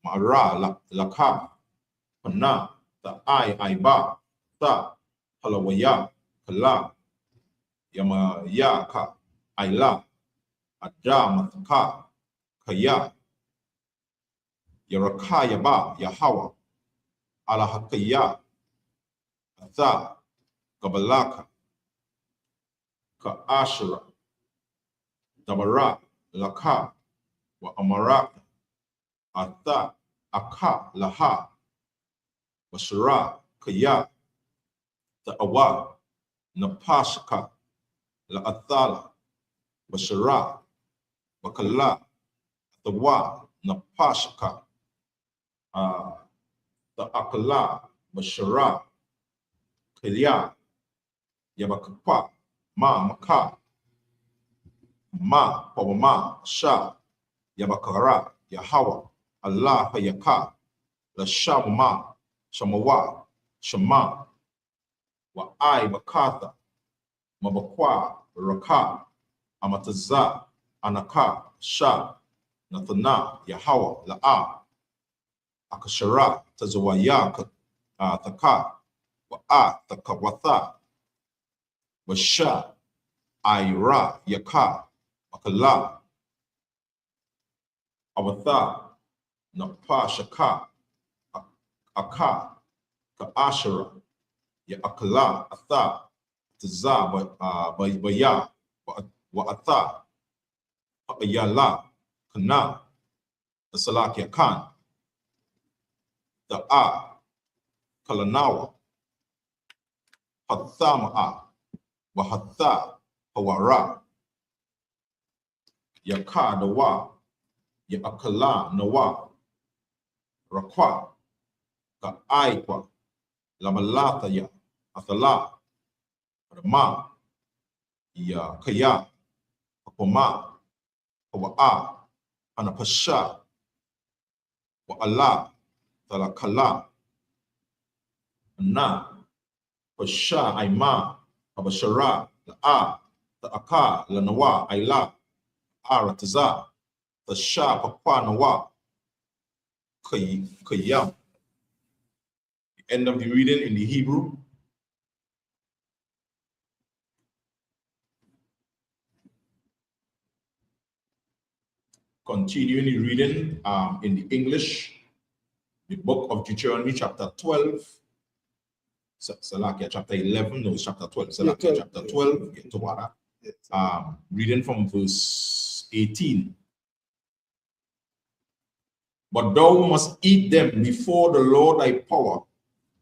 mara laka pana ta aiba ta halawaya kala yama yaka aila adamataka kaya yarakaya ba Yahweh alahakaya atha kabalaka ka ashra dabara laka wa amara atha aka laha wasra kaya ta'awa napashaka la athala wasra wakala tawa napashaka ta'akala wasra kaya yabakapa ma maka ma pawama sha yabakara Yahweh Allah yaka la shamma shamawa shama wa I makatha mabakwa raka amataza anaka sha nathana Yahweh la akashara tazawaya taka wa takawatha washa ira yaka akala awatha napashaka aka ka ashara ya akala atha tza baya wa atha ayala kana salak yakan the kalanawa hathama wa hatha hawara yaka dawa ya akala nawa rakwa ka aikwa lamalata ya athala rama ya kaya akoma wa anapasha wa Allah talakala na pasha aima abashara la ta'aka lanawa aila arataza tasha pakwa nawa kayam. The end of the reading in the Hebrew. Continuing the reading in the English, the book of Deuteronomy chapter 12, Salakia chapter 11, no, it's chapter 12, Salakia chapter 12, reading from verse 18. But thou must eat them before the Lord thy power,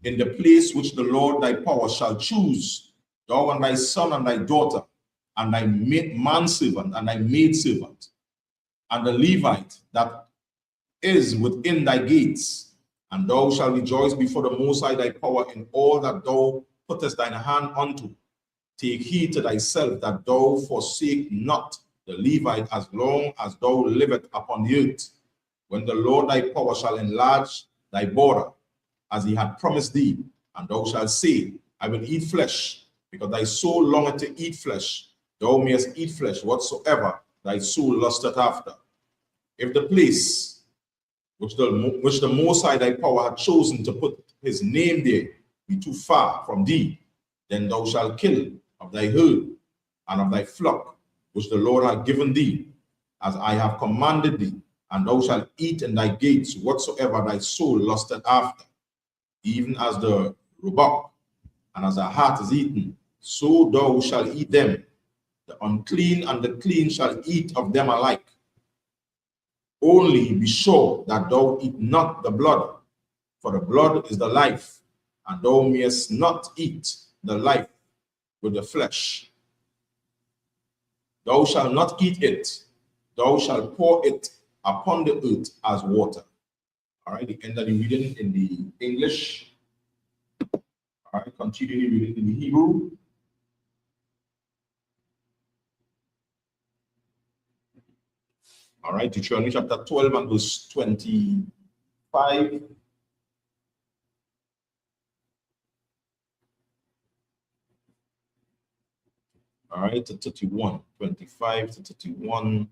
in the place which the Lord thy power shall choose, thou and thy son and thy daughter, and thy manservant and thy maidservant, and the Levite that is within thy gates, and thou shalt rejoice before the Most High thy power in all that thou puttest thine hand unto. Take heed to thyself that thou forsake not the Levite as long as thou livest upon the earth, when the Lord thy power shall enlarge thy border, as he had promised thee, and thou shalt say, I will eat flesh, because thy soul longeth to eat flesh. Thou mayest eat flesh whatsoever thy soul lusteth after. If the place which the Most High thy power had chosen to put his name there be too far from thee, then thou shalt kill of thy herd and of thy flock which the Lord hath given thee, as I have commanded thee, and thou shalt eat in thy gates whatsoever thy soul lusteth after, even as the roebuck, and as thy heart is eaten, so thou shalt eat them. The unclean and the clean shall eat of them alike. Only be sure that thou eat not the blood, for the blood is the life, and thou mayest not eat the life with the flesh. Thou shalt not eat it, thou shalt pour it upon the earth as water. All right, the end of the reading in the English. All right, continue reading in the Hebrew. All right, Deuteronomy chapter 12 and verse 25. All right, to 31, 25 to 31.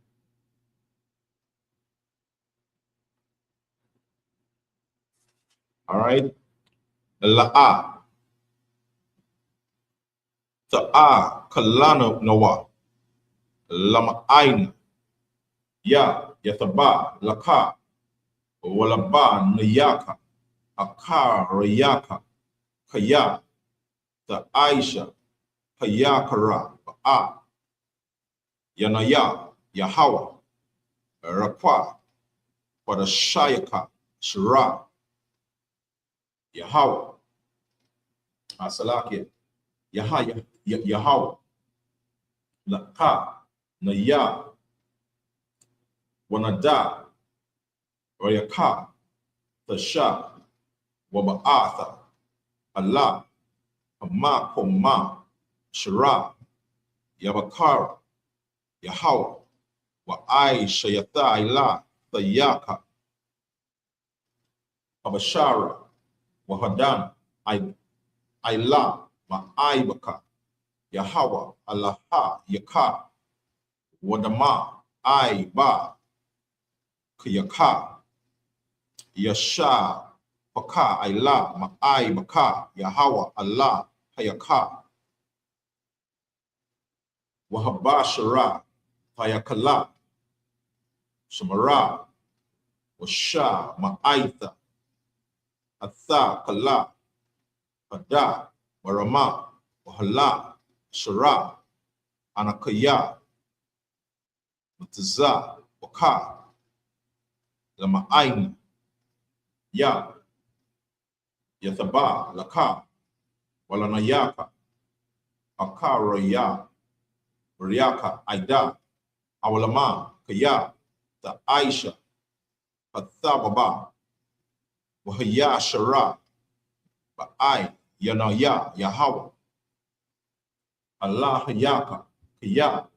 All right, La'a, Ta'a, Kalana Nawa, Lama'ain, Ya, Yathaba, Laka, Walaba, Nayaka, Akar, Rayaka, Kaya, the Aisha, Kayakara, Ba'a, Yanaya, Yahawa, Rakwa, Padashayaka, Shira, Yahawa, Asalakia, Yahaya, Yahawa, Laka, Naya, Wanada, Rayaka, Tasha, Waba'atha, Allah, Hama, Koma, Shira, Yabakara, Yahawa, Wa'ai, Shayata, Ila, Tayaka, Abashara, Wahadan, Ila, Ma'aibaka, Yahawa, Allaha, Yaka, Wadama, Ba, Kayaka, Yasha, Baka, Ila, Ma'aibaka, Yahawa, Allah, Hayaka, Wahabashara, Hayakala, Shamara, Washa, Ma'aitha, Atha, Kala, Pada, Warama, Wahala, Shara, Anakaya, Mataza, Waka, Lama'ain, Ya, Yathaba, Laka, Walanayaka, Akaraya, Riyaka, Aida, Awalama, Kaya, the Aisha, Athababa, Wahaya Shara, Ba'ai, Yanaya, Yahawa, Allah Hayaka, Kaya,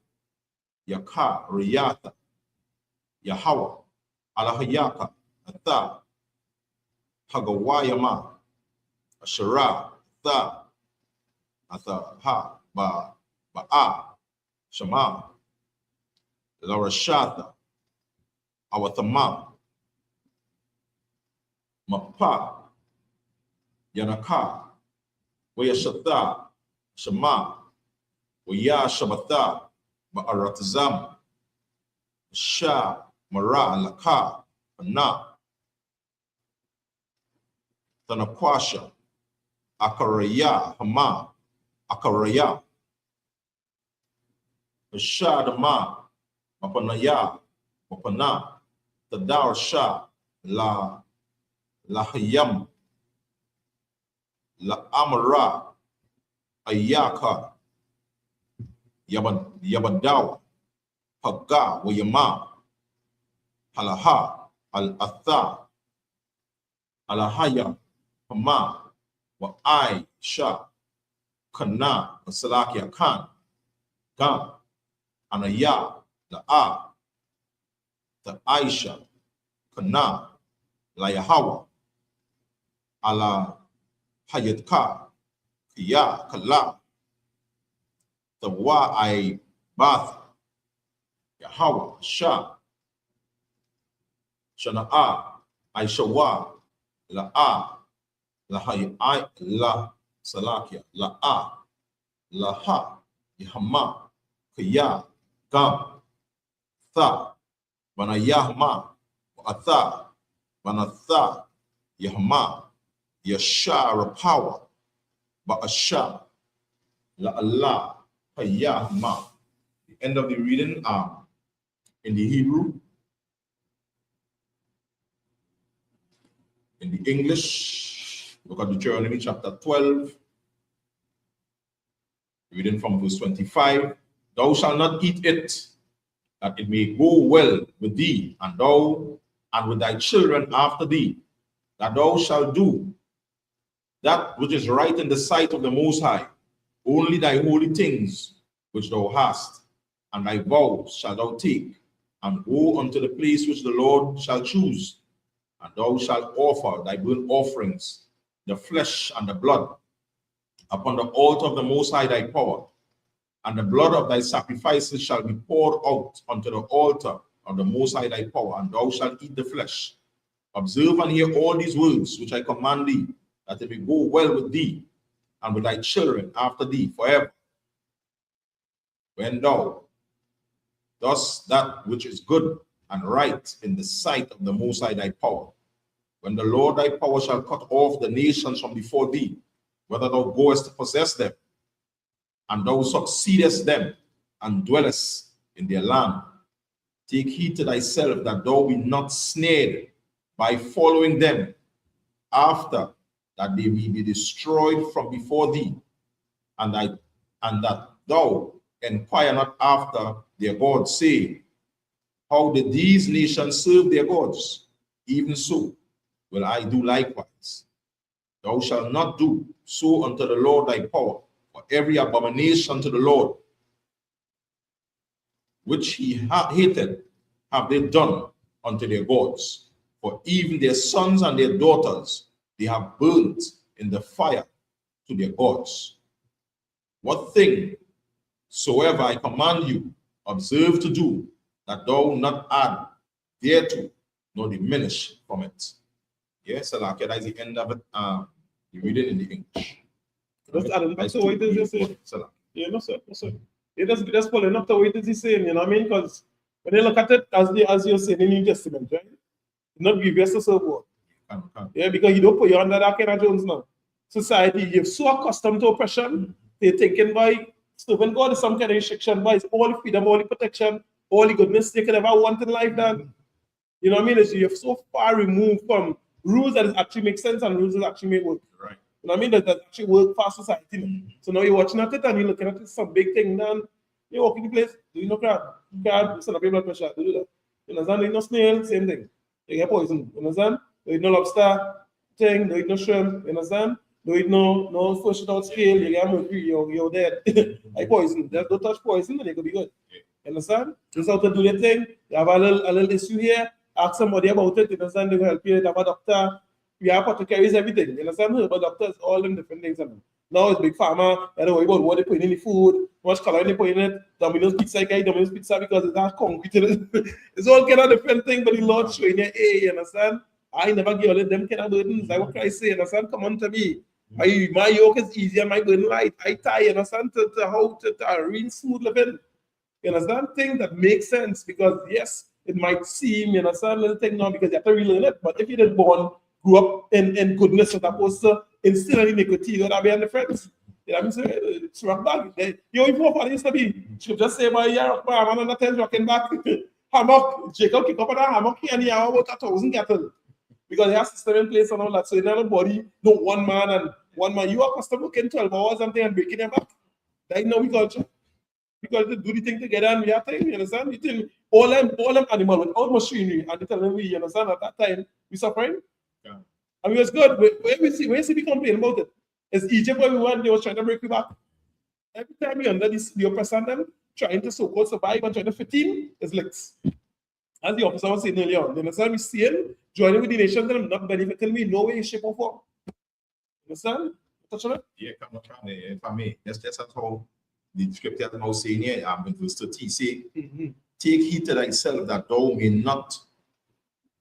Yaka, Riyata, Yahawa, Alahayaka, Atha, Hagawayama, Ashara, Tha, Atha, Ba'a, Shama, Larashata, Awathama, Mapa, Yanaka, Wayashata, Shama, Waya Shabatha, Ba'aratazam, Sha, Mara, Laka, Na, Tanakwasha, Akaraya, Hama, Akaraya, Shadama, Mapanaya, Mapana, Tadar Shah, La Lahayam, La Amara, Ayaka, Yabadawa, Haga, Wayama, Halaha, Al-Atha, Alahaya, Hama, Wa'ai, Shah, Kana, Salakia Khan, Gan, Anaya, La'a, the Aisha, Kana, Layahawa, Ala Hayatka, Kiya, Kala, the Wa'ai Bath, Yahawa, Shah, Shana'a, Aishawa, La'a, Lahai, La Salakia, La'a, Laha, Yahama, Kiya, Gam, Tha, Bana Yahma, Atha, Bana Tha, Yahma, Yashar power, Ba'asha, La Allah, Yahma. The end of the reading in the Hebrew. In the English, look at Deuteronomy chapter 12, reading from verse 25. Thou shalt not eat it, that it may go well with thee, and thou and with thy children after thee, that thou shalt do that which is right in the sight of the Most High. Only thy holy things which thou hast, and thy vows shalt thou take, and go unto the place which the Lord shall choose. And thou shalt offer thy burnt offerings, the flesh and the blood, upon the altar of the Most High thy power. And the blood of thy sacrifices shall be poured out unto the altar of the Most High thy power, and thou shalt eat the flesh. Observe and hear all these words which I command thee, that it may go well with thee, and with thy children after thee forever. When thou dost that which is good and right in the sight of the Most High thy power, when the Lord thy power shall cut off the nations from before thee, whether thou goest to possess them, and thou succeedest them, and dwellest in their land. Take heed to thyself that thou be not snared by following them after, that they may be destroyed from before thee, and that thou inquire not after their gods, saying, how did these nations serve their gods? Even so will I do likewise. Thou shalt not do so unto the Lord thy power, for every abomination to the Lord which he hated have they done unto their gods. For even their sons and their daughters they have burnt in the fire to their gods. What thing soever I command you, observe to do, that thou not add thereto, nor diminish from it. Yes, that is the end of it. You read it in the English. So what does he say? Yeah, no sir, no sir. It just following up to what is he saying, you know what I mean? Because when you look at it, as you're saying in the New Testament, right? It's not grievous to serve God. Yeah, because you don't put you under that kind of Jones now. Society, you're so accustomed to oppression, they're thinking by serving God is some kind of restriction, but it's all the freedom, all the protection, all the goodness they could ever want in life. That, you know what I mean? You're so far removed from rules that actually make sense and rules that actually make work. Right. You know what I mean? That actually work for society. So now you're watching at it and you're looking at it, some big thing, then you walk in the place, do you know crab, set up your blood pressure, do that. You understand? You know snail, same thing. You get poison. You understand? You eat no lobster thing, you eat no shrimp, you understand? You eat no fish without scale, you get mercury, you're dead. Like poison. Just don't touch poison and you could be good. You understand? Just how to do the thing, you have a little issue here, ask somebody about it, you understand? They will help you, you have a doctor. We have apothecaries, everything. You understand? But doctors, all them different things. Now it's big pharma. I don't worry about what they put in the food, how much color they put in it. Domino's pizza, Domino's pizza because it's not concrete in it. It's all kind of different thing, but the Lord showing you, hey, you understand? I never give all of them kind of burdens. Like what Christ say, you understand? Come on to me. My yoke is easier, my burden light. I tie, you understand? To how to real smooth living. You understand? Things that make sense because yes, it might seem, you understand, little thing now because you have to relearn it. But if you did born, grew up in goodness as opposed to instill any iniquity, you know, be on the friends. You know what I'm saying? It's rock back. You know, before it used to be, should just say, my year, I'm on the 10 rocking back. Hammock, Jacob kick up on that hammock here and here about 1,000 cattle. Because he has system in place and all that. So in another body, no one man. You are accustomed to working 12 hours or something and breaking your back. That is no we culture. Because they do the thing together and we have time, you understand? You think all them animals without machinery and they tell them we, you understand, at that time, we suffering. Yeah. I mean, it's good. Where you see me complain about it? It's Egypt where we went, they was trying to break you back. Every time you under the oppressor them, trying to so-called survive and trying to fit in, is licks. As the officer was saying earlier on, you understand? We see him joining with the nations and not benefiting me no way, shape, or form. You understand? Touch on it? Yeah, come on, if I may. That's how the scripture now saying here, in verse 30, say, take heed to thyself that thou may not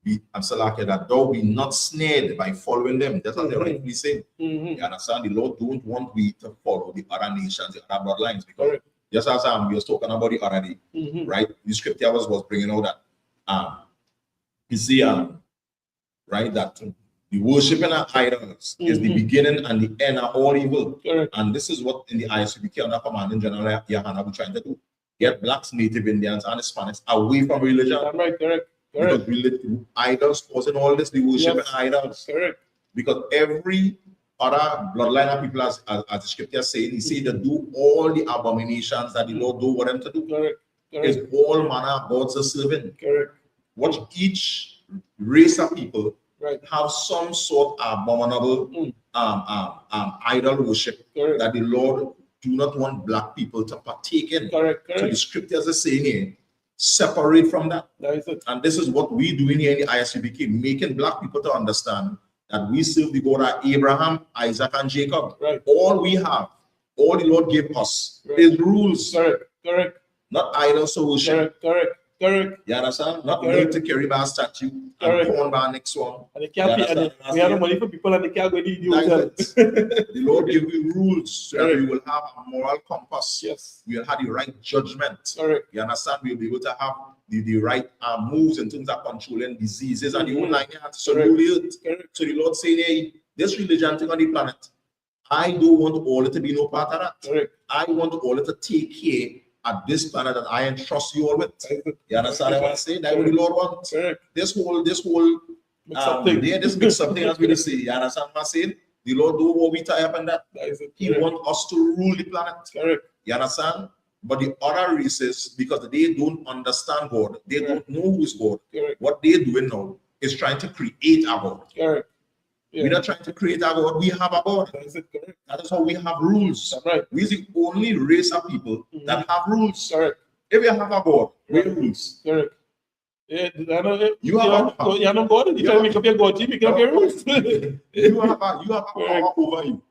be, that thou be not snared by following them. That's what they rightfully say. You understand? The Lord don't want we to follow the other nations, the other bloodlines, because just as we was talking about the other day, right? The scripture was bringing out that you see right, that the worshiping of idols is the beginning and the end of all evil. And this is what in the ISUPK under Commanding General Yahana we're trying to do. Get blacks, Native Indians, and Hispanics away from religion. Right, correct. Because idols causing all this, the worshiping idols. Because every other bloodline of people, as the scripture says, he said to do all the abominations that the Lord don't want them to do. It's all manner of gods are serving. Watch each race of people have some sort of abominable idol worship that the Lord do not want black people to partake in. So the scriptures are saying here, separate from that. And this is what we do in here in the ISUPK, making black people to understand that we serve the God of Abraham, Isaac, and Jacob. All we have, all the Lord gave us is rules. Not idols to worship. You understand? Not made to carry by a statue and corn by next one. And they can't pay, and we have the money for people and they can't go to the The Lord give you rules so that you will have a moral compass. We will have the right judgment. You understand? We'll be able to have the right moves in terms of controlling diseases and the whole line. So the Lord saying, hey, this religion thing on the planet, I don't want all it to be no part of that. I want all it to take care at this planet that I entrust you all with. You understand what I'm saying? That's what the Lord wants. This whole this mix up thing as we say. You understand what I'm saying? The Lord don't want we tie up in that. He wants us to rule the planet. You understand? But the other races, because they don't understand God, they don't know who is God. What they're doing now is trying to create a God. We're not trying to create a God, we have a God. That is how we have rules. We're the only race of people that have rules. If you have a God, we have rules. You have a God. You have God. You can make up your God. You make up your rules. You have a power over you,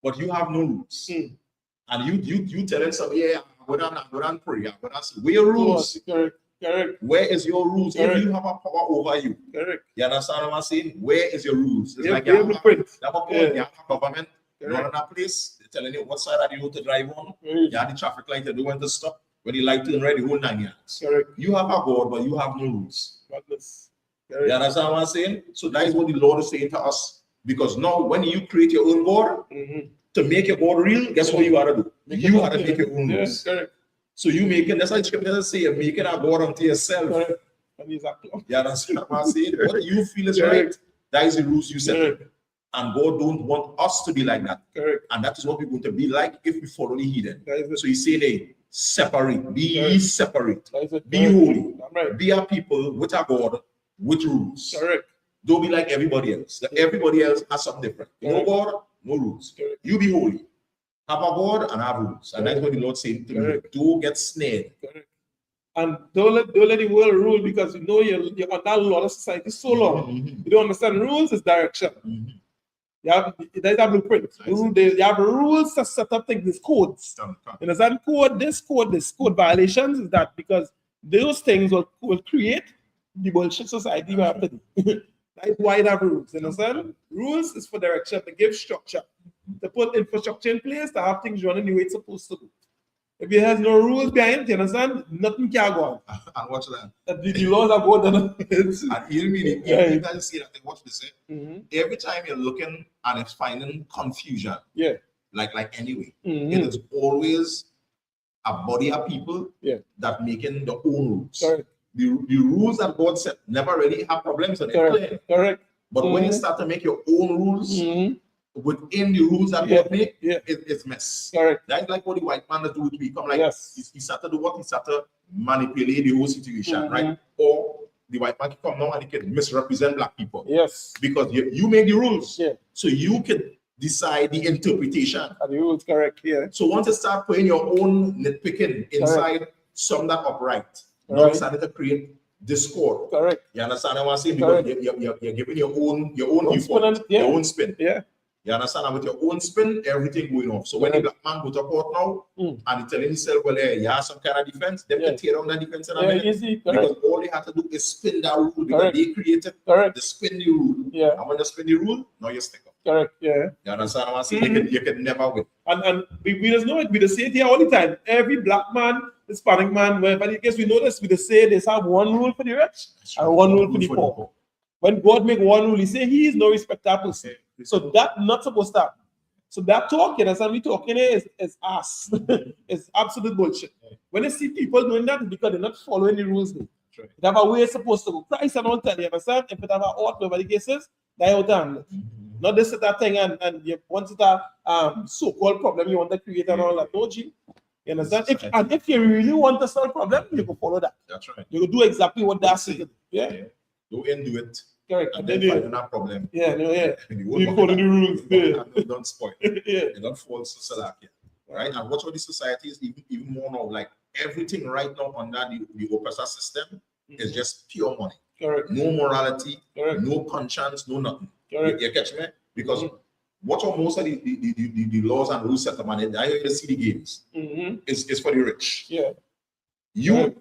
but you have no rules. And you telling somebody, yeah, I'm going to pray. I'm going to say, where are rules? Where is your rules? If you have a power over you, you understand what I'm saying? Where is your rules? It's like you have a government running a place, they're telling you what side of the road to drive on. You have the traffic light to do when to stop. When the light turn red, the whole 9 yards. You have a God, but you have no rules. You understand what I'm saying? So that is what the Lord is saying to us. Because now, when you create your own God, to make your God real, guess what you got to do? You got to make your own rules. So you making, that's why the scripture say, you're making a God unto yourself. You understand what I'm saying? What you feel is right, that is the rules you set. And God don't want us to be like that. And that is what we're going to be like if we follow the heathen. So he's saying, hey, separate, be ye separate, be holy, be a people with a God with rules. Don't be like everybody else. Everybody else has something different. No God, no rules. You be holy. Have a God and have rules. And that's what the Lord said to me. Don't get snared. And don't let the world rule, because you know you're on that law of society so long. You don't understand rules is direction. There's a blueprint. You have rules to set up things, codes. You understand? This code violations is that, because those things will create the bullshit society we have today. That's why you have rules. You understand? Rules is for direction, to give structure, to put infrastructure in place, to have things running the way it's supposed to go. If it has no rules behind it, you understand? Nothing can go on. And watch that. The laws are going on. And you mean you guys see that thing, watch this. Every time you're looking and it's finding confusion, like anyway, it is always a body of people that making the own rules. The rules that God set never really have problems in it. But when you start to make your own rules, within the rules that God make, it's mess. That's like what the white man do to become like, he started to do what? He started to manipulate the whole situation, right? Or the white man can come now and he can misrepresent black people. Because you make the rules. So you can decide the interpretation. And the rules So once you start putting your own nitpicking inside some that upright, now you started to create discord. You understand what I'm saying? Because you're giving your own viewpoint, your own spin. You understand? And with your own spin, everything going off. So when the black man go to court now and he telling himself, well, hey, you have some kind of defense, them can tear down that defense in a minute. Because all they have to do is spin that rule, because they created the spin the rule. And when they spin the rule, now you stick up. Correct. Yeah. You understand what I'm saying? You can never win. And we just know it. We just say it here all the time. Every black man, Hispanic man, wherever the case, we know this. We just say there's have one rule for the rich and one rule for the poor. When God make one rule, He say He is no respecter of person. So that not supposed to happen. So that talk, you understand, we talking is ass. It's absolute bullshit. When you see people doing that, it's because they're not following the rules. They have a way it's supposed to go. Christ and all tell you, understand? If it have a ought, whatever the case is, they out handle it. Not this that thing and you want it a so-called problem you want to create and all that. No, G. You understand? If you really want to solve a problem, you can follow that. That's right. You can do exactly what that's it. Yeah. Go and do it. Correct. And then find that problem. Yeah, no, yeah. You follow the rules. You don't spoil. Yeah. You don't fall Salakia. Right? And what's what the society is even more now, like everything right now under the oppressor system is just pure money. Correct. No morality, Correct. no conscience, no nothing. Correct. You catch me? Because what are most of the laws and rules set up, and I hear see the games is for the rich. Yeah. You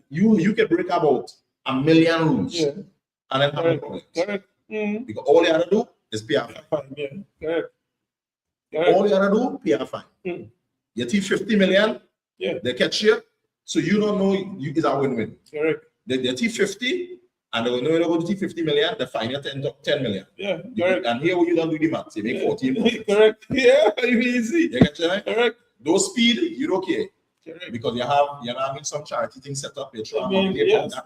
you can break about 1 million rules. Yeah. And then have no problems. Correct. Because all you have to do is pay a fine. Yeah. Correct. All you have to do, pay a fine. You take 50 million, they catch you, so you don't know you is a win-win. Correct. They take 50, and they will know you go to take 50 million, they fine you 10 million. Yeah, correct. And here you don't do the math, you make 14. Correct. Yeah, easy. You catch me? Correct. Those speed, you don't care. Correct. Because you're having some charity thing set up, that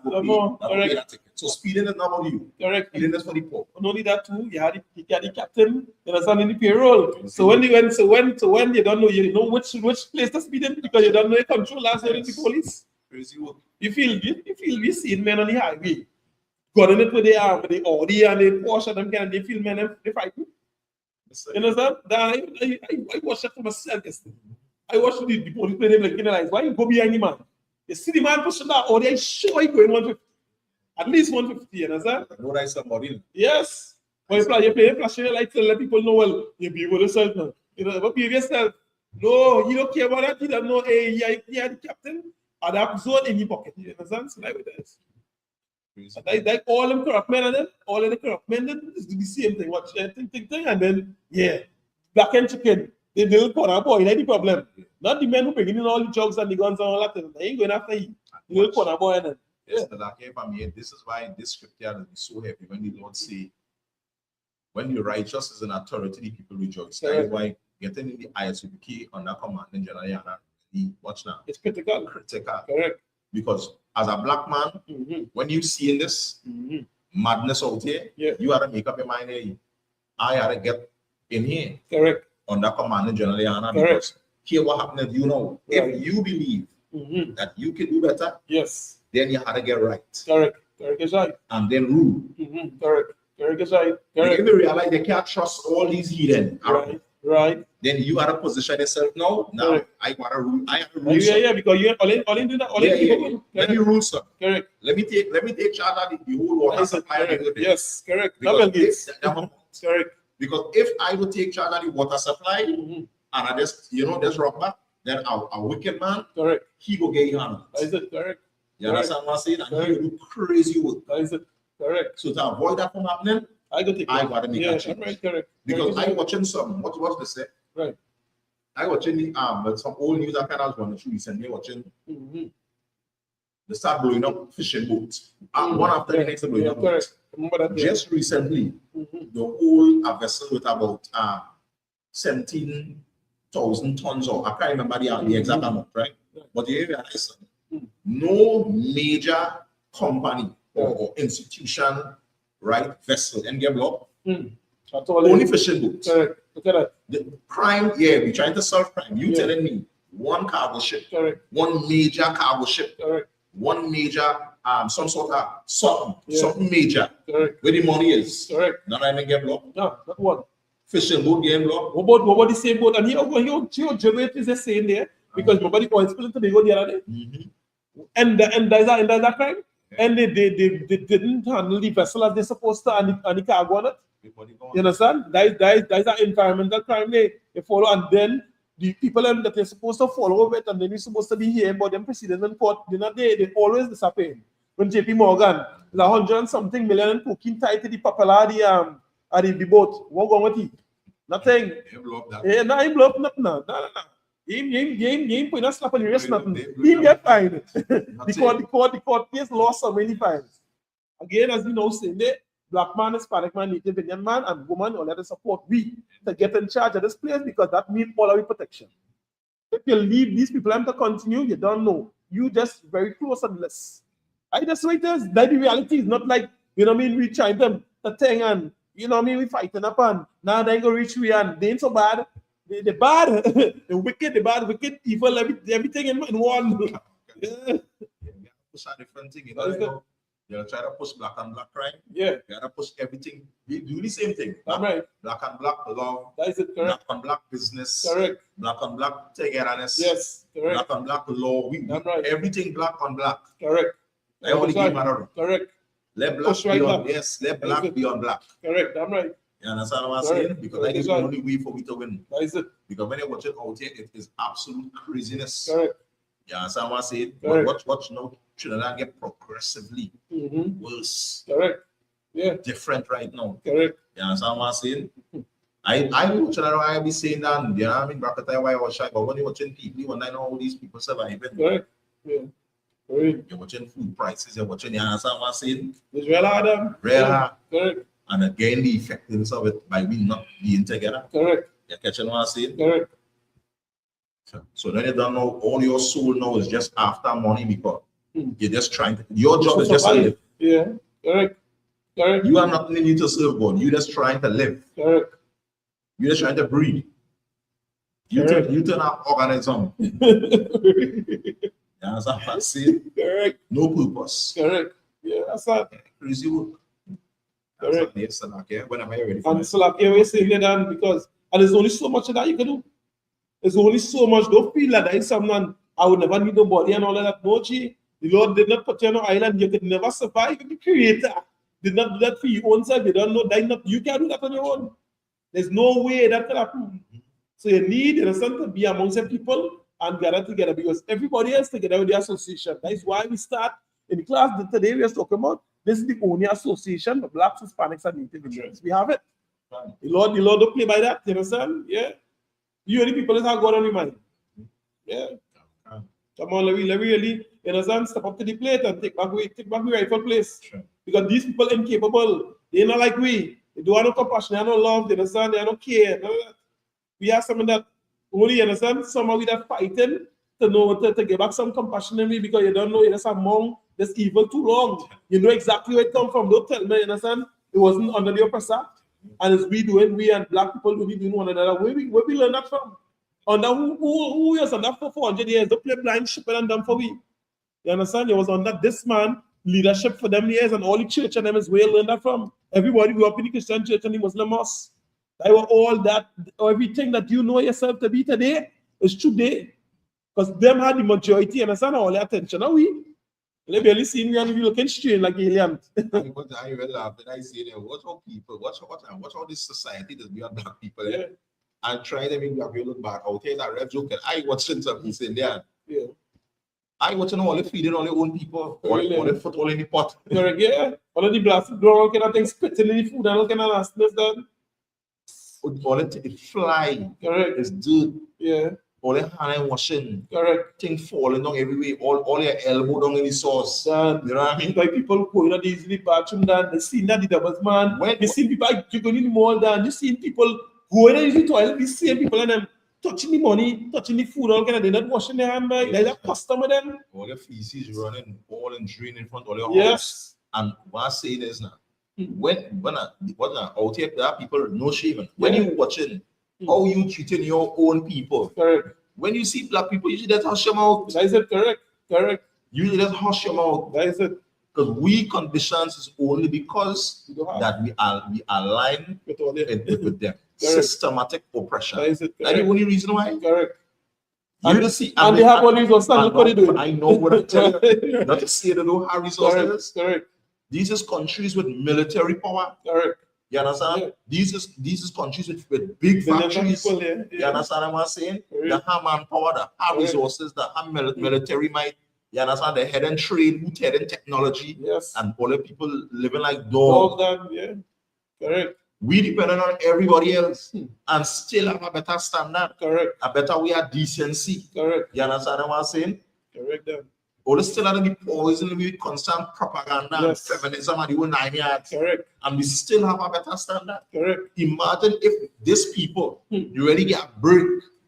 will pay that ticket. So speeding is not about you. Correct. Speeding is for the poor. Not only that too, you had the captain, you understand, in the payroll. So when you don't know, you know which place to speed in because you don't know your control last year in the police. Crazy work. You feel we seen men on the highway, got in it with the Audi and the Porsche and them kind, they feel men they fighting. You understand? I watched it for myself yesterday. I watched the police play them like in the lines. Why you go behind the man? You see the man pushing that Audi, I sure he going 150. At least 150, you understand? No, that's somebody. Yes. When you play flashing your lights to let people know, well, you be able to yourself now. You know, but behave yourself. No, you don't care about that. You don't know, hey, yeah, the captain. And that zone in your pocket. You understand? So like with this. Like all them corrupt men and them, all of the corrupt men, then just do the same thing. Watch thing, and then, black and chicken. The little corner boy, that's the problem. Not the men who bring in all the drugs and the guns and all that. They ain't going after you. The little corner boy and then. Yes, this is why this scripture is so heavy when the Lord say, when the righteous is in authority, the people rejoice. That is why getting in the ISUPK under command in General watch now. It's critical. Correct. Because as a black man, when you see in this madness out here, you have to make up your mind, hey, I have to get in here. Correct. Under command in General because here what happened, you know, if you believe that you can do better, then you have to get right. Correct is right. And then rule. Correct is right. If you realize they can't trust all these heathen. Right. Then you gotta position yourself now. I gotta rule. I have to rule. Because you all in do that. Let me rule, sir. Correct. Let me take charge of the whole water supply. Yes, correct. Correct. Because if I will take charge of the water supply and I just rock back, then a wicked man, he will get handled. That is it, correct. You understand what I'm saying? And he will do crazy work. That is it, correct. So to avoid that from happening, I gotta make a change. Correct. Because I watching some what's they say? Right. I watching the some old news I was going to recently watching. They start blowing up fishing boats. One after the next blowing up boats. Just recently, the whole vessel with about 17,000 tons, or I can't remember the exact amount, right? But you realize no major company or institution, right, vessel and get blocked. Only fishing boats. Look at that. The crime, we're trying to solve crime. You telling me one cargo ship, one major cargo ship, one major some sort of something major where the money is. Not even get blocked. No, not one. Fishing boat getting blocked. What about the same boat? And here generate is the same there because nobody oil spill into the go the other day. And there's a crime. And they didn't handle the vessel as they're supposed to and the cargo on it. You understand? There's an environmental crime they follow, and then the people that they're supposed to follow it and then they're supposed to be here, but them precedents in court, they're not there, they always disappear. When JP Morgan, the 100 and something million and cocaine tied to the papilla, and the boat. What going with it? Nothing. They blow up that. Eh, nah, he blow up nothing. No. Him put a slap on the wrist, nothing. He get fined. The court case lost so many fines. Again, as we know, saying that black man, Hispanic man, Native Indian man, and woman will let us support we to get in charge of this place because that means all our protection. If you leave these people to continue, you don't know. You just very close on the list. I just wait is that the reality is not like, you know what I mean, we trying them the thing and you know what I mean, we fighting up and now they ain't gonna reach we and they ain't so bad. The bad, the wicked, the bad, wicked, evil, everything in one. Yeah. Push a different thing, you know. They'll try to push black and black crime. Yeah. They gotta push everything. We do the same thing. That's right. Black and black love. That is it, correct. Black and black business. Correct. Black and black togetherness. Yes, correct. Black and black law. That's right. Everything black on black. Correct. I only give matter. Correct. Let black Push right be on. back. Yes, let black be on black. Correct. I'm right. You understand what I'm Correct. saying? Because that is the only way for me to win. That is it. Because when you watch it out here, it is absolute craziness. Correct. You understand what I'm saying? Correct. But watch now, Trinidad get progressively worse. Correct. Yeah. Different right now. Correct. You understand what I'm saying? I watch Trinidad, I be saying that, you know what I mean? Bracket why I watch it, but when you're watching people, you want to know how these people surviving. Correct. Yeah. Correct. You're watching food prices, you're watching, you understand what I'm saying? It's real hard. Real hard. Correct. And again, the effectiveness of it by we not being together. Correct. You're catching what I'm saying? Correct. So then you don't know, all your soul now is just after money because you're just trying to, your job is just to live. Yeah. Correct. Correct. You are not needing to serve God. You're just trying to live. Correct. You're just trying to breathe. You turn our organism. You understand what I'm saying? Correct. No purpose. Correct. Yeah, that's that. Crazy work. Correct. Whenever you're ready for And it. so like we're saying that because and there's only so much that you can do. There's only so much. Don't feel like that is someone I would never need nobody and all of that. No, gee. The Lord did not put you on an island. You could never survive. The Creator did not do that for your own self. You don't know that not you can't do that on your own. There's no way that can happen. So you need, you understand, to be amongst the people and gather together because everybody else together with the association. That is why we start in the class that today we are talking about. This is the only association of Blacks, Hispanics, and Native Indians. We have it. The Lord don't play by that. You understand? Yeah. You only people that have God on your mind. Yeah. Come on, let me really, you understand, step up to the plate and take back the rightful place. Sure. Because these people are incapable. They're not like we. They don't have no compassion, they have no love, they understand, they have no care. We have some of that only, you understand, some of we that fighting to know to get back some compassion in me because you don't know, you're just among this evil too long. You know exactly where it come from. Don't tell me, you understand? It wasn't under the oppressor. And as we and black people, we doing one another. Where we learn that from? Under who was under for 400 years? Don't play blind shepherd and them for we. You understand? It was under this man leadership for them years, and all the church and them is where you learn that from. Everybody grew up in the Christian church and the Muslim mosque. They were all that, everything that you know yourself to be today is today. Because them had the majority, understand, all the attention. Now they barely see me and we looking strange like aliens. I even laugh when I see them. Watch how people, watch how this society does beyond black people. Yeah. And try to make black people look back. I'll tell you that red joke. I watching something saying there. Yeah. I watching all the feeding on their own people, all the foot all in the pot. Correct, yeah. All of the blasted ground, all kind of things spitting in the food and all kind of nastiness done. All the fly. Correct. It's dirt. Yeah. All the hand washing. Correct. Things falling down everywhere. All your elbow down in the sauce. Done. You know what I mean? Like people going out easily bathroom done. They see that the doubles man. You see people you going in the mall done. You see people going in the toilet. You see people and them touching the money, touching the food, all kind of, they're not washing their hands, like there's a customer then. All the feces running, all and drain in front of your yes. house. And what I'm saying is now, when out here, there are people no shaming. When you watching how you treating your own people. Correct. When you see black people, you should just hush your mouth. That is it, correct. Correct. You should just hush your mouth. That is it. Because we conditions is only because that we align with them. Systematic oppression. That is it. That's the only reason why. Correct. You see, and they have all these resources. Look what they do. I know what I tell you. Not to say they don't have resources. Correct. These is countries with military power. Correct. You understand? Yeah. These is countries with big factories. People, yeah. You understand what I'm saying? They have manpower, they have resources, they have military might. You understand? They head and trade, head and technology. Yes. And all the people living like dogs. Yeah. Correct. We dependent on everybody else and still have a better standard. Correct. A better way of decency. Correct. You understand what I'm saying? Correct them. All still have to be poisoned with constant propaganda and feminism and the whole 9 yards. Correct. And we still have a better standard. Correct. Imagine if these people you really get a break.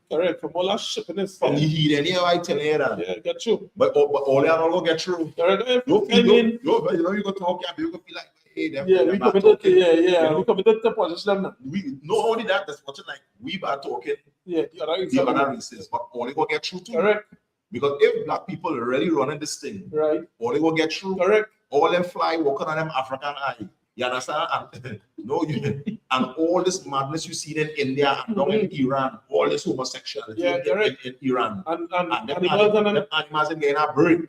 Correct. From all that shippiness. From the heat anyway, I tell you that. Yeah, get through. But all they are not get through. Correct. You know you go talk, you go feel like, hey, we committed to, we committed to position them. We not only that, that's watching like we are talking. Yeah, the other reasons, but all they go get through too. Correct. Because if black people are really running this thing, right, all they go get through. Correct. All them fly walking on them African eye. You understand? And, and all this madness you see in India and now in Iran, all this homosexuality in Iran. And them animals are getting a break.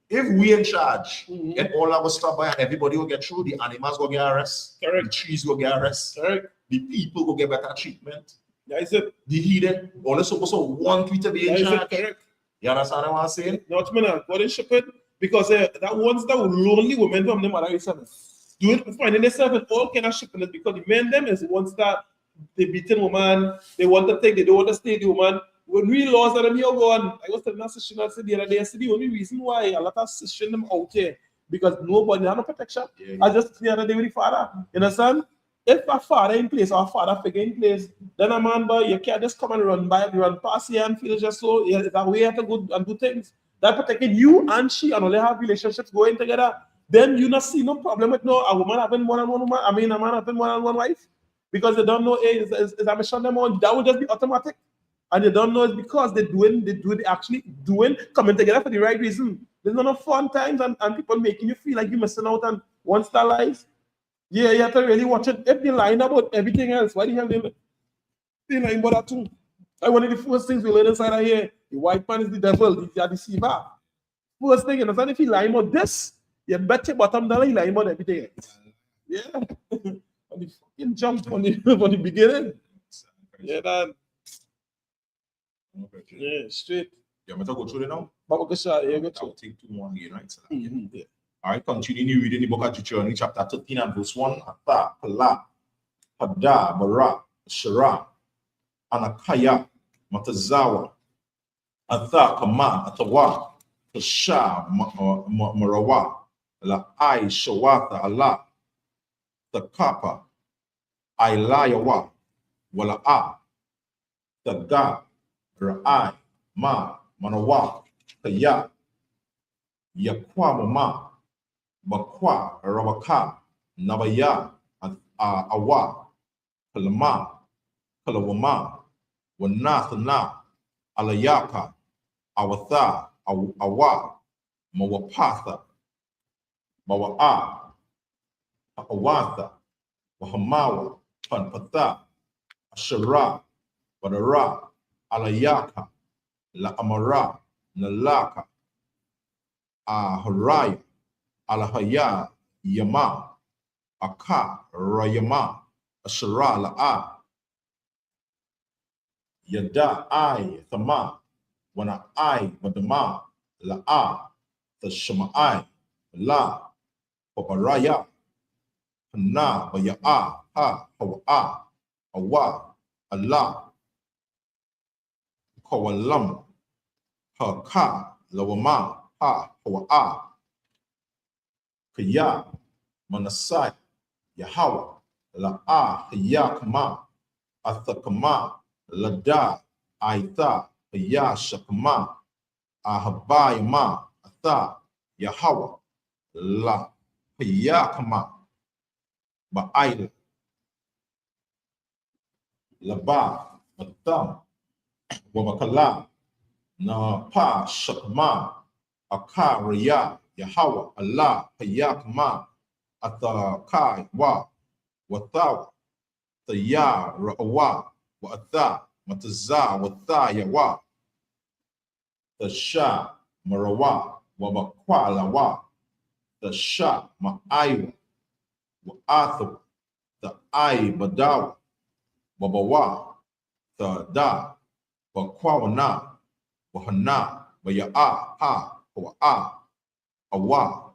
If we in charge, get all our stuff by and everybody will get through, the animals will get arrested, the trees will get arrested, the people will get better treatment. That is it. The heathen, all supposed to want we to be in charge. Correct. You understand what I'm saying? Not me now. What is shipping? Because that ones that will lonely women from them are doing finding themselves in all kind of shipping because the men them is the ones that they beating woman, they want to take, they don't want to stay the woman. When we lost them here going, I was telling our sister the other day, I said the only reason why a lot of sisters them out here because nobody have no protection. I just the other day with the father. You understand? If a father in place or a father figure in place, then a man, boy, you can't just come and run past here and feel just so that way you have to go and do things. That protecting you and she and only have relationships going together. Then you not see no problem with a woman having more than one woman. I mean, a man having more than one wife because they don't know is a mission them on. That would just be automatic, and they don't know it's because they actually doing coming together for the right reason. There's not enough fun times and people making you feel like you're missing out on one star lives. Yeah, you have to really watch it. If they lying about everything else, why the hell they lying about that too? Like one of the first things we learn inside of here, the white man is the devil, he's a deceiver. First thing, you understand? If he lying about this, you bet your bottom dollar he lying about everything else. Yeah. On the fucking jump from the beginning. Yeah, man. Yeah, straight. You want me to go through it now? I'll take 2 more again, right? So yeah. All right, continue reading the book of Deuteronomy, chapter 13 and verse 1. Ata, Pala, Pada, Bara, Shara, Anakaya, Matazawa, Ata, Kama, Atawa, Tasha, Marawa, La Ai, Shawata, Allah, Takapa, Ailayawa, Wala'a, Taga, Ra'ai, Ma, Manawa, Kaya, Yakwa Mama, Bakwa, Rabaka, Nabaya, Awa, Kalama, Kalawama, Wanathana, Alayaka, Awatha, Awa, Mawapatha, Mawa'a, Awatha, Wahamawa, Panpatha, Ashara, Badara, Alayaka, La Amara, Nalaka, Haraya, Alahaya, Yama, Aka, Rayama, Ashara, La'a, Yada, I, Thama, Wana, I, Madama, La'a, the Shama'ai, La, Paparaya, Na, Baya'a, Ha, Hawa'a, Awa, Allah, Kawalam, Haka, Lawama, Ha, Hawa'a, Kaya, Manasai, Yahawa, La'a, Hayakama, Athakama, Lada, Aitha, Haya, Shakama, Ahabayama, Atha, Yahawa, La, Hayakama, Ba'aila, Laba, Matam, Wabakala, Na Pa, Shakma, Akariya, Yahawa, Allah, Hayakma, Atakai, Wa, Watawa, Taya, Ra'awa, Wa'atha, Mataza, Watha, Yawa, Tasha, Marawa, Wabakwa, Lawa, Tasha, Ma'aiwa, Wa'atha, the I, Badawa, Wabawa, the Da, Wakwawana, Wahana, Baya'a, Ha, Wa'a, Awa,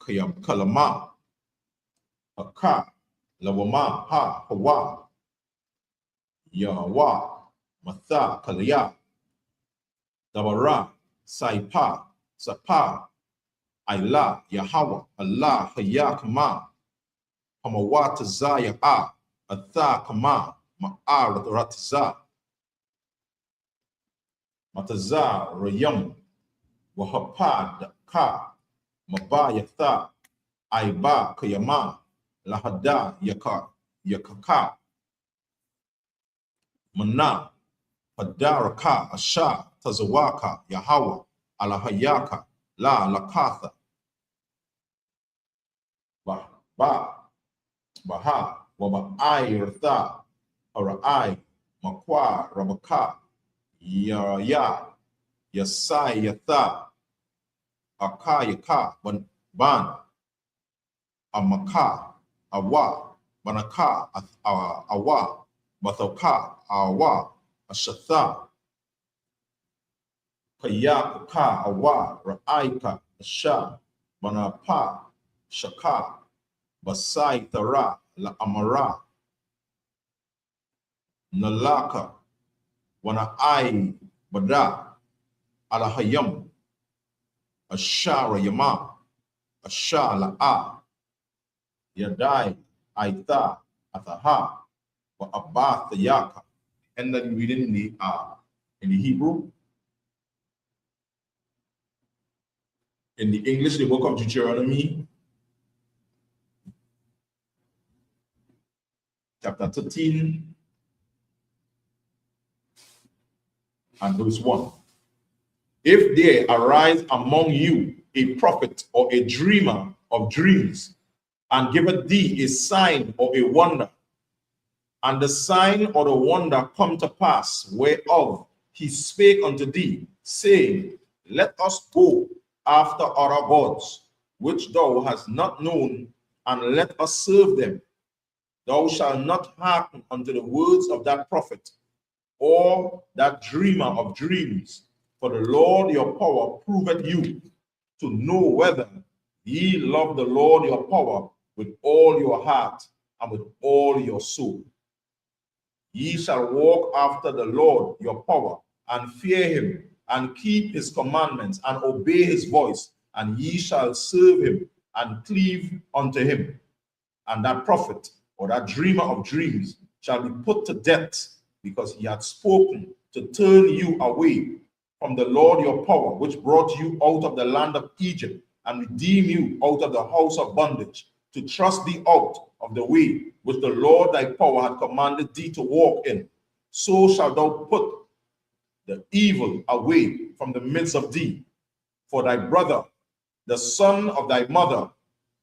Kayam Kalama, Aka, Lawama ha hawa Yawa Matha Kalaya Dabara Saipa Sapa Aila Yahawa Allah Hayakama Hamawat Zaya A Atha Kama Ma'ar Ratza Mataza Rayam Wahapad Ka Mabayatha Aiba Kayama Lahada Yakaka Mana Padaraka Asha Tazawaka Yahawa Alahayaka La Lakatha Baha Waba'ai Ratha Ara'ai Makwa Rabaka Ya Yasai Yatha Akayaka Ban Amaka Awa Banaka Awa Bathauka Awa Ashatha Kayaka Awa Ra'aika Asha Banapa Shaka Basai Tara La Amara Nalaka Wana'ai Bada Alahayam Ashara Yama Ashala A Yadai Aita Ataha wa Abath Yaka. And that you read in the Hebrew. In the English, the book of Deuteronomy, chapter 13 and verse 1. If there arise among you a prophet or a dreamer of dreams, and giveth thee a sign or a wonder, and the sign or the wonder come to pass, whereof he spake unto thee, saying, Let us go after other gods, which thou hast not known, and let us serve them. Thou shalt not hearken unto the words of that prophet, or that dreamer of dreams, for the Lord your power proveth you to know whether ye love the Lord your power with all your heart and with all your soul. Ye shall walk after the Lord your power, and fear him, and keep his commandments, and obey his voice, and ye shall serve him, and cleave unto him. And that prophet, or that dreamer of dreams, shall be put to death, because he had spoken to turn you away from the Lord your power, which brought you out of the land of Egypt, and redeemed you out of the house of bondage, to trust thee out of the way which the Lord thy power had commanded thee to walk in. So shalt thou put the evil away from the midst of thee. For thy brother, the son of thy mother,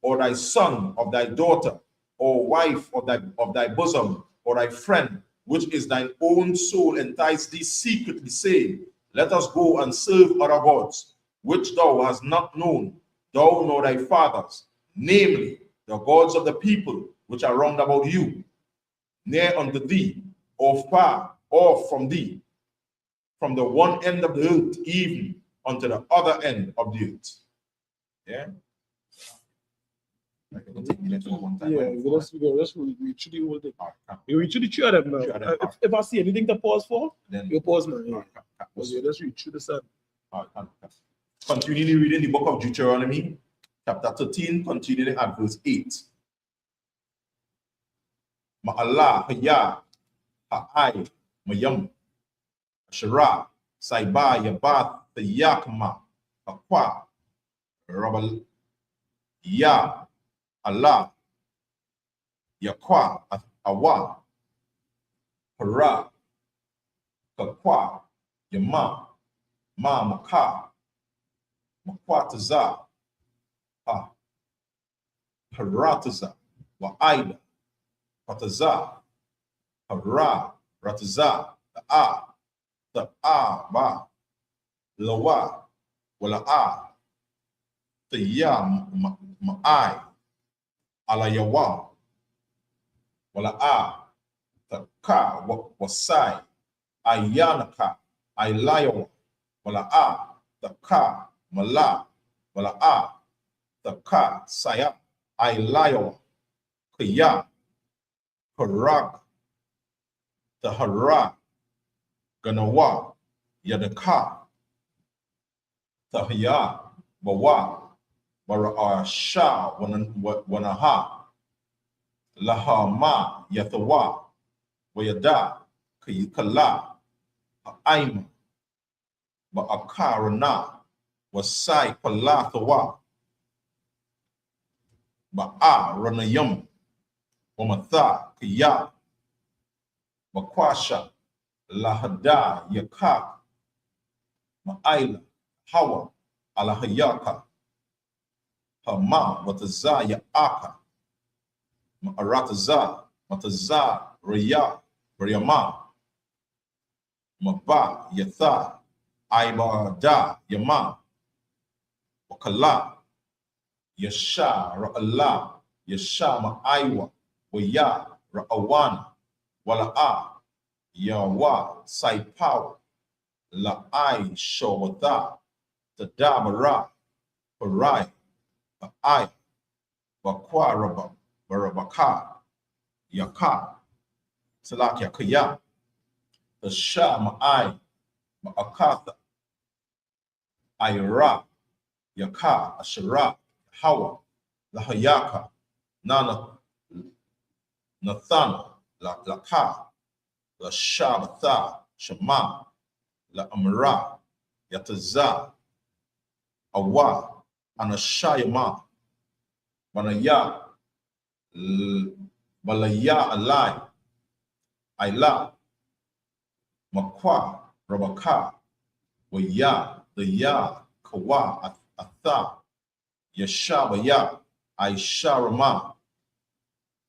or thy son of thy daughter, or wife of thy bosom, or thy friend, which is thine own soul, entice thee secretly, saying, Let us go and serve other gods, which thou hast not known, thou nor thy fathers, namely the gods of the people which are round about you, near unto thee, or far off from thee, from the one end of the earth even unto the other end of the earth. Yeah. I can continue that one time. Yeah, let's read through the whole thing. You read through the three of them now. If I see anything to pause for, then you pause, man. Yeah. Let's read through the sun. Continuing reading the book of Deuteronomy, chapter 13, continuing at verse 8. Ma'allah, Haya, Ha'ai, Mayam, Shara, Saiba, Yabath, the Yakma, Aqua, Rabal, Ya, Allah, Yakwa, Awa, Hara, Kakwa, Yama, Ma Maka, Makwataza, Ha, Harataza, Wa'aida, Pataza, Hara, Rataza, the Ba, Lawa, Wala the Ya Ma'ai, Alayawa, Wala the Ka, Wasai, Ayanaka, Ilayawa, Wala the Ka, Mala, Wala the Ka, Saya, Ilayawa, Kaya, Parag, Tahara, Ganawa, Yadaka, Tahya, Bawa, Bara Shah, Wanaha, Lahama, Yathawa, Wayada, Kala, Aima, Baakarana, Wasai Palathawa, Ba'a Ranayam, Wamatha, Kaya, Bakwasha, Lahada, Yakak, Ma'aila, Hawa, Alahayaka, Hama, Wataza, Ya'aka, Ma'arataza, Mataza, Raya, Rayama, Maba, Yatha, Aiba, Da, Yama, Wakala, Yasha, Ra'ala, Yasha, Ma'aiwa, Waya, Ra'awana, Wala'a, Yawa, Saipawa, La'ai, Shawata, Tadabara, Parai, Ba'ai, Bakwaraba, Barabaka, Yaka, Salak Yakaya, the Shah Ma'ai, Ma'akatha, Ayra, Yaka, Ashara, Hawa, Lahayaka, Nana, Nathana, Laka, La Shabatha, Shema, La Amra, Yataza, Awa, Anashayama, Manaya, Balaya Alai, Aila, Makwa, Rabaka, Waya, the Ya, Kawa, Atha, Yashabaya, Aisharama,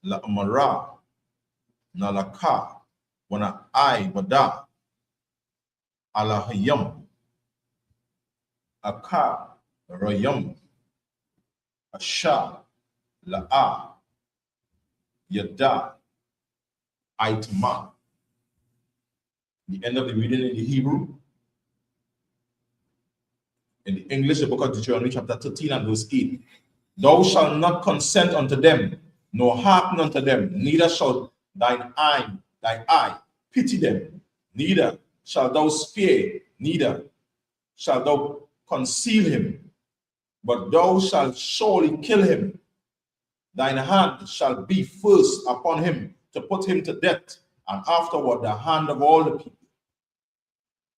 La Amara, Nalaka, Wana Ai Bada, Alahayam, Aka, Rayam, Asha, La'a, Yada, Aitma. The end of the reading in the Hebrew. In the English, the book of Deuteronomy, chapter 13 and verse 8. Thou shalt not consent unto them, nor hearken unto them, neither shall thine eye pity them, neither shalt thou spare, neither shalt thou conceal him, but thou shalt surely kill him. Thine hand shall be first upon him to put him to death, and afterward the hand of all the people.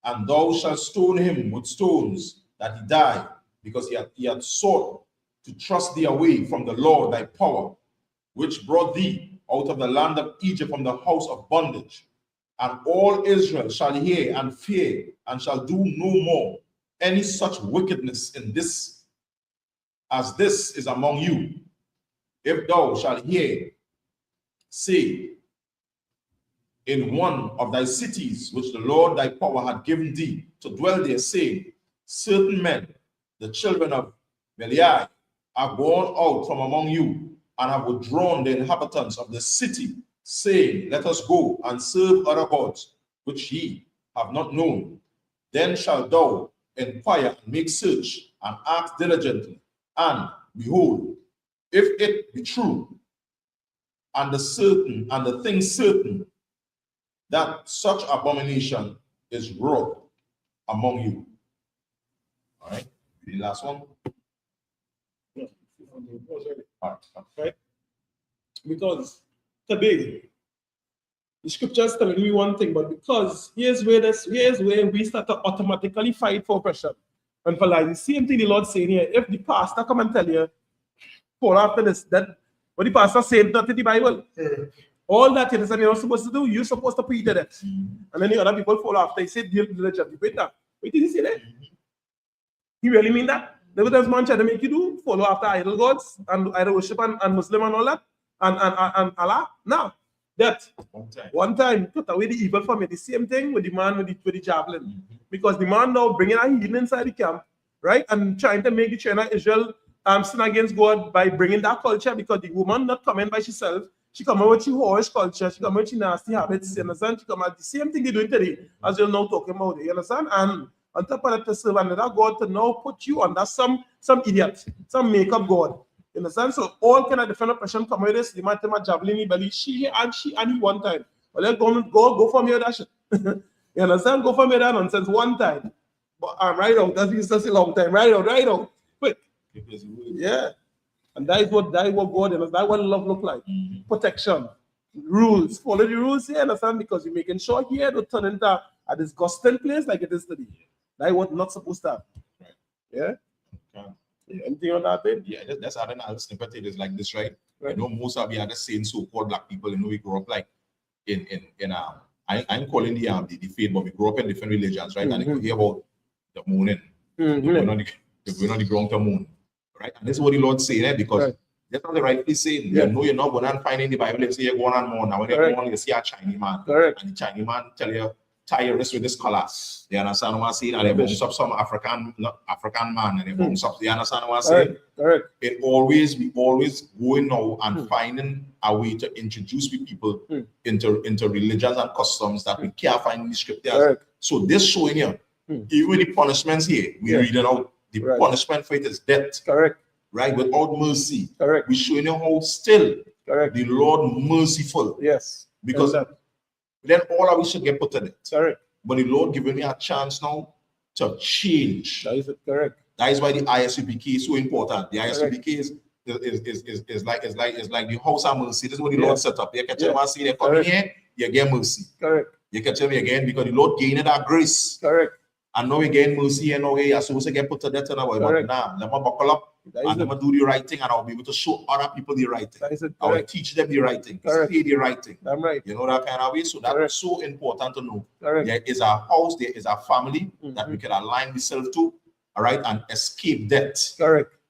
And thou shalt stone him with stones, that he die, because he had sought to thrust thee away from the Lord thy power, which brought thee out of the land of Egypt from the house of bondage. And all Israel shall hear and fear, and shall do no more any such wickedness in this, as this is among you. If thou shalt hear, say, in one of thy cities, which the Lord thy power had given thee to dwell there, saying, certain men, the children of Belial, are gone out from among you, and have withdrawn the inhabitants of the city, saying, let us go and serve other gods, which ye have not known. Then shalt thou inquire and make search, and ask diligently, and behold, if it be true, and the thing certain, that such abomination is wrought among you. All right, the last one. Right? Because today the scriptures telling me one thing, but because here's where we start to automatically fight for oppression and for life. The same thing the Lord saying here. If the pastor come and tell you, Paul, after this, that what the pastor said not in the Bible, all that you're not supposed to do, you're supposed to preach that. And then the other people follow after. He said, deal diligently. Wait, did he say that? He really mean that? Never does man try to make you do follow after idol gods and idol worship and Muslim and all that and Allah. Now that one time put away the evil from it. The same thing with the man with the javelin, because the man now bringing a heathen inside the camp, right, and trying to make the children of Israel sin against God by bringing that culture, because the woman not coming by herself. She come out with her whorish culture. She come out with her nasty habits. You understand? She come out the same thing they doing today as you're now talking about it. You understand? And on top of that, to serve another God to now put you under some idiot, some makeup God, In the sense of all kind of different oppression come with this, the man take my javelin in belly, she and he one time. Well, let's go for me with that shit. You understand? Go for me that nonsense one time. But I'm right out. That's just a long time. Right out. Quick. Yeah. And that is what God, and that's what love look like. Protection. Rules. Follow the rules here, understand? Because you're making sure here to turn into a disgusting place like it is today. That is what not supposed to happen. Right. Yeah? Okay. Yeah. Anything on that thing? Yeah, that's another snippet. It is like this, right? Right. You know, most of the other same so-called black people, you know, we grew up like I'm calling the faith, but we grew up in different religions, right? And you hear about the mooning, the going on the ground to moon, right? And this is what the Lord saying, eh? Because that's not the rightly saying. You know, you're not going and find in the Bible and say you're going on moon. Now when you're going, you see a Chinese man, and the Chinese man tell you tie your wrist with this colors. You understand what I'm saying? And they bounce up some African man, and they bounce up. You understand what I'm saying? We always going now and finding a way to introduce people into religions and customs that we can't find in the scriptures. So this showing you, even the punishments here, we reading out the punishment for it is death. Right, without mercy. We showing you how still the Lord merciful. Yes. Because then all of us should get put to death. But the Lord giving me a chance now to change. That is it, correct. That is why the ISUPK is so important. The ISUPK is like the house of mercy. This is what the Lord set up. You can tell me, see, they come in here, you get mercy. You can tell me again because the Lord gained that grace. And now we gain mercy and now we are supposed to get put to death. But now, let me buckle up and let me do the right thing, and I'll be able to show other people the right thing. I will teach them the right thing, say the right thing. You know that kind of way. So that's so important to know. There is a house, there is a family that we can align ourselves to, all right, and escape death.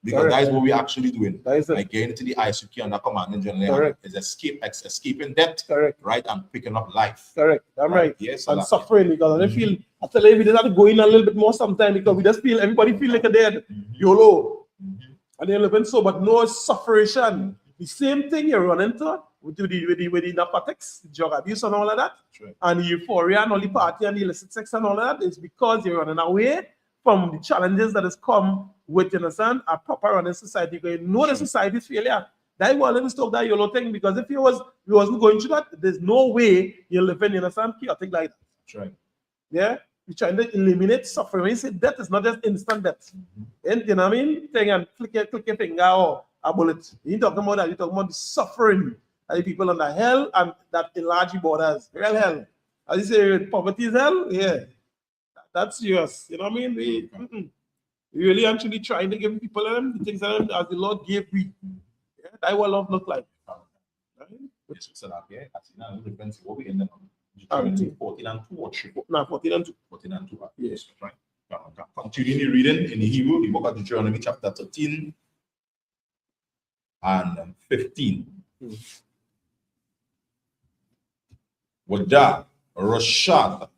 Because that is what we're actually doing. Like getting to the ISUPK under command in general is escaping death, right, and picking up life. Right. Yes, and suffering because I feel after we just have to go in a little bit more sometimes because we just feel everybody feel like a dead YOLO. And they're living so, but no suffering. The same thing you run into with the narcotics, drug abuse and all of that, and the euphoria and all the party and the illicit sex and all of that is because you're running away from the challenges that has come with, you understand, a proper running society. Because you know the society's failure. That was let me stop that YOLO thing because if you wasn't going through that, there's no way you're living, you understand, chaotic like that. That's right. Yeah. You're trying to eliminate suffering. When you say death, it's not just instant death. And you know what I mean? Thing and click your finger or a bullet. You ain't talking about that, you're talking about the suffering that the people under hell and that enlarge borders. Real hell. As you say, poverty is hell, yeah. That's serious. You know what I mean? We really actually trying to give people the things that as the Lord gave me. Yeah, that's what love look like. Yes, so that, yeah, I see now the difference. What we in the 14 and 2 or 3? No, 14 and 2. 14 and 2. Yes, right. Continuing the reading in the Hebrew, the book of Deuteronomy, chapter 13 and 15. Wada, Rashad,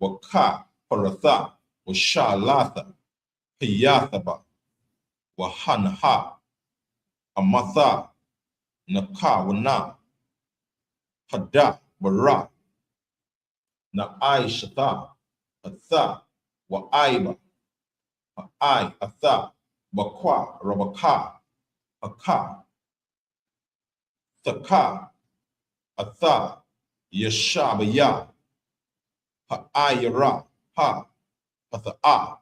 Waka, Paratha, Washalatha, Hiyathaba, Wahanha, Amatha, Nakawana, Hada, Bara, Na'aishata, Atha, Wa'aiba, Ai, Atha, Bakwa, Rabaka, Aka, Thaka, Atha, Yeshabaya, Ha'ayara, Ha, Atha'a,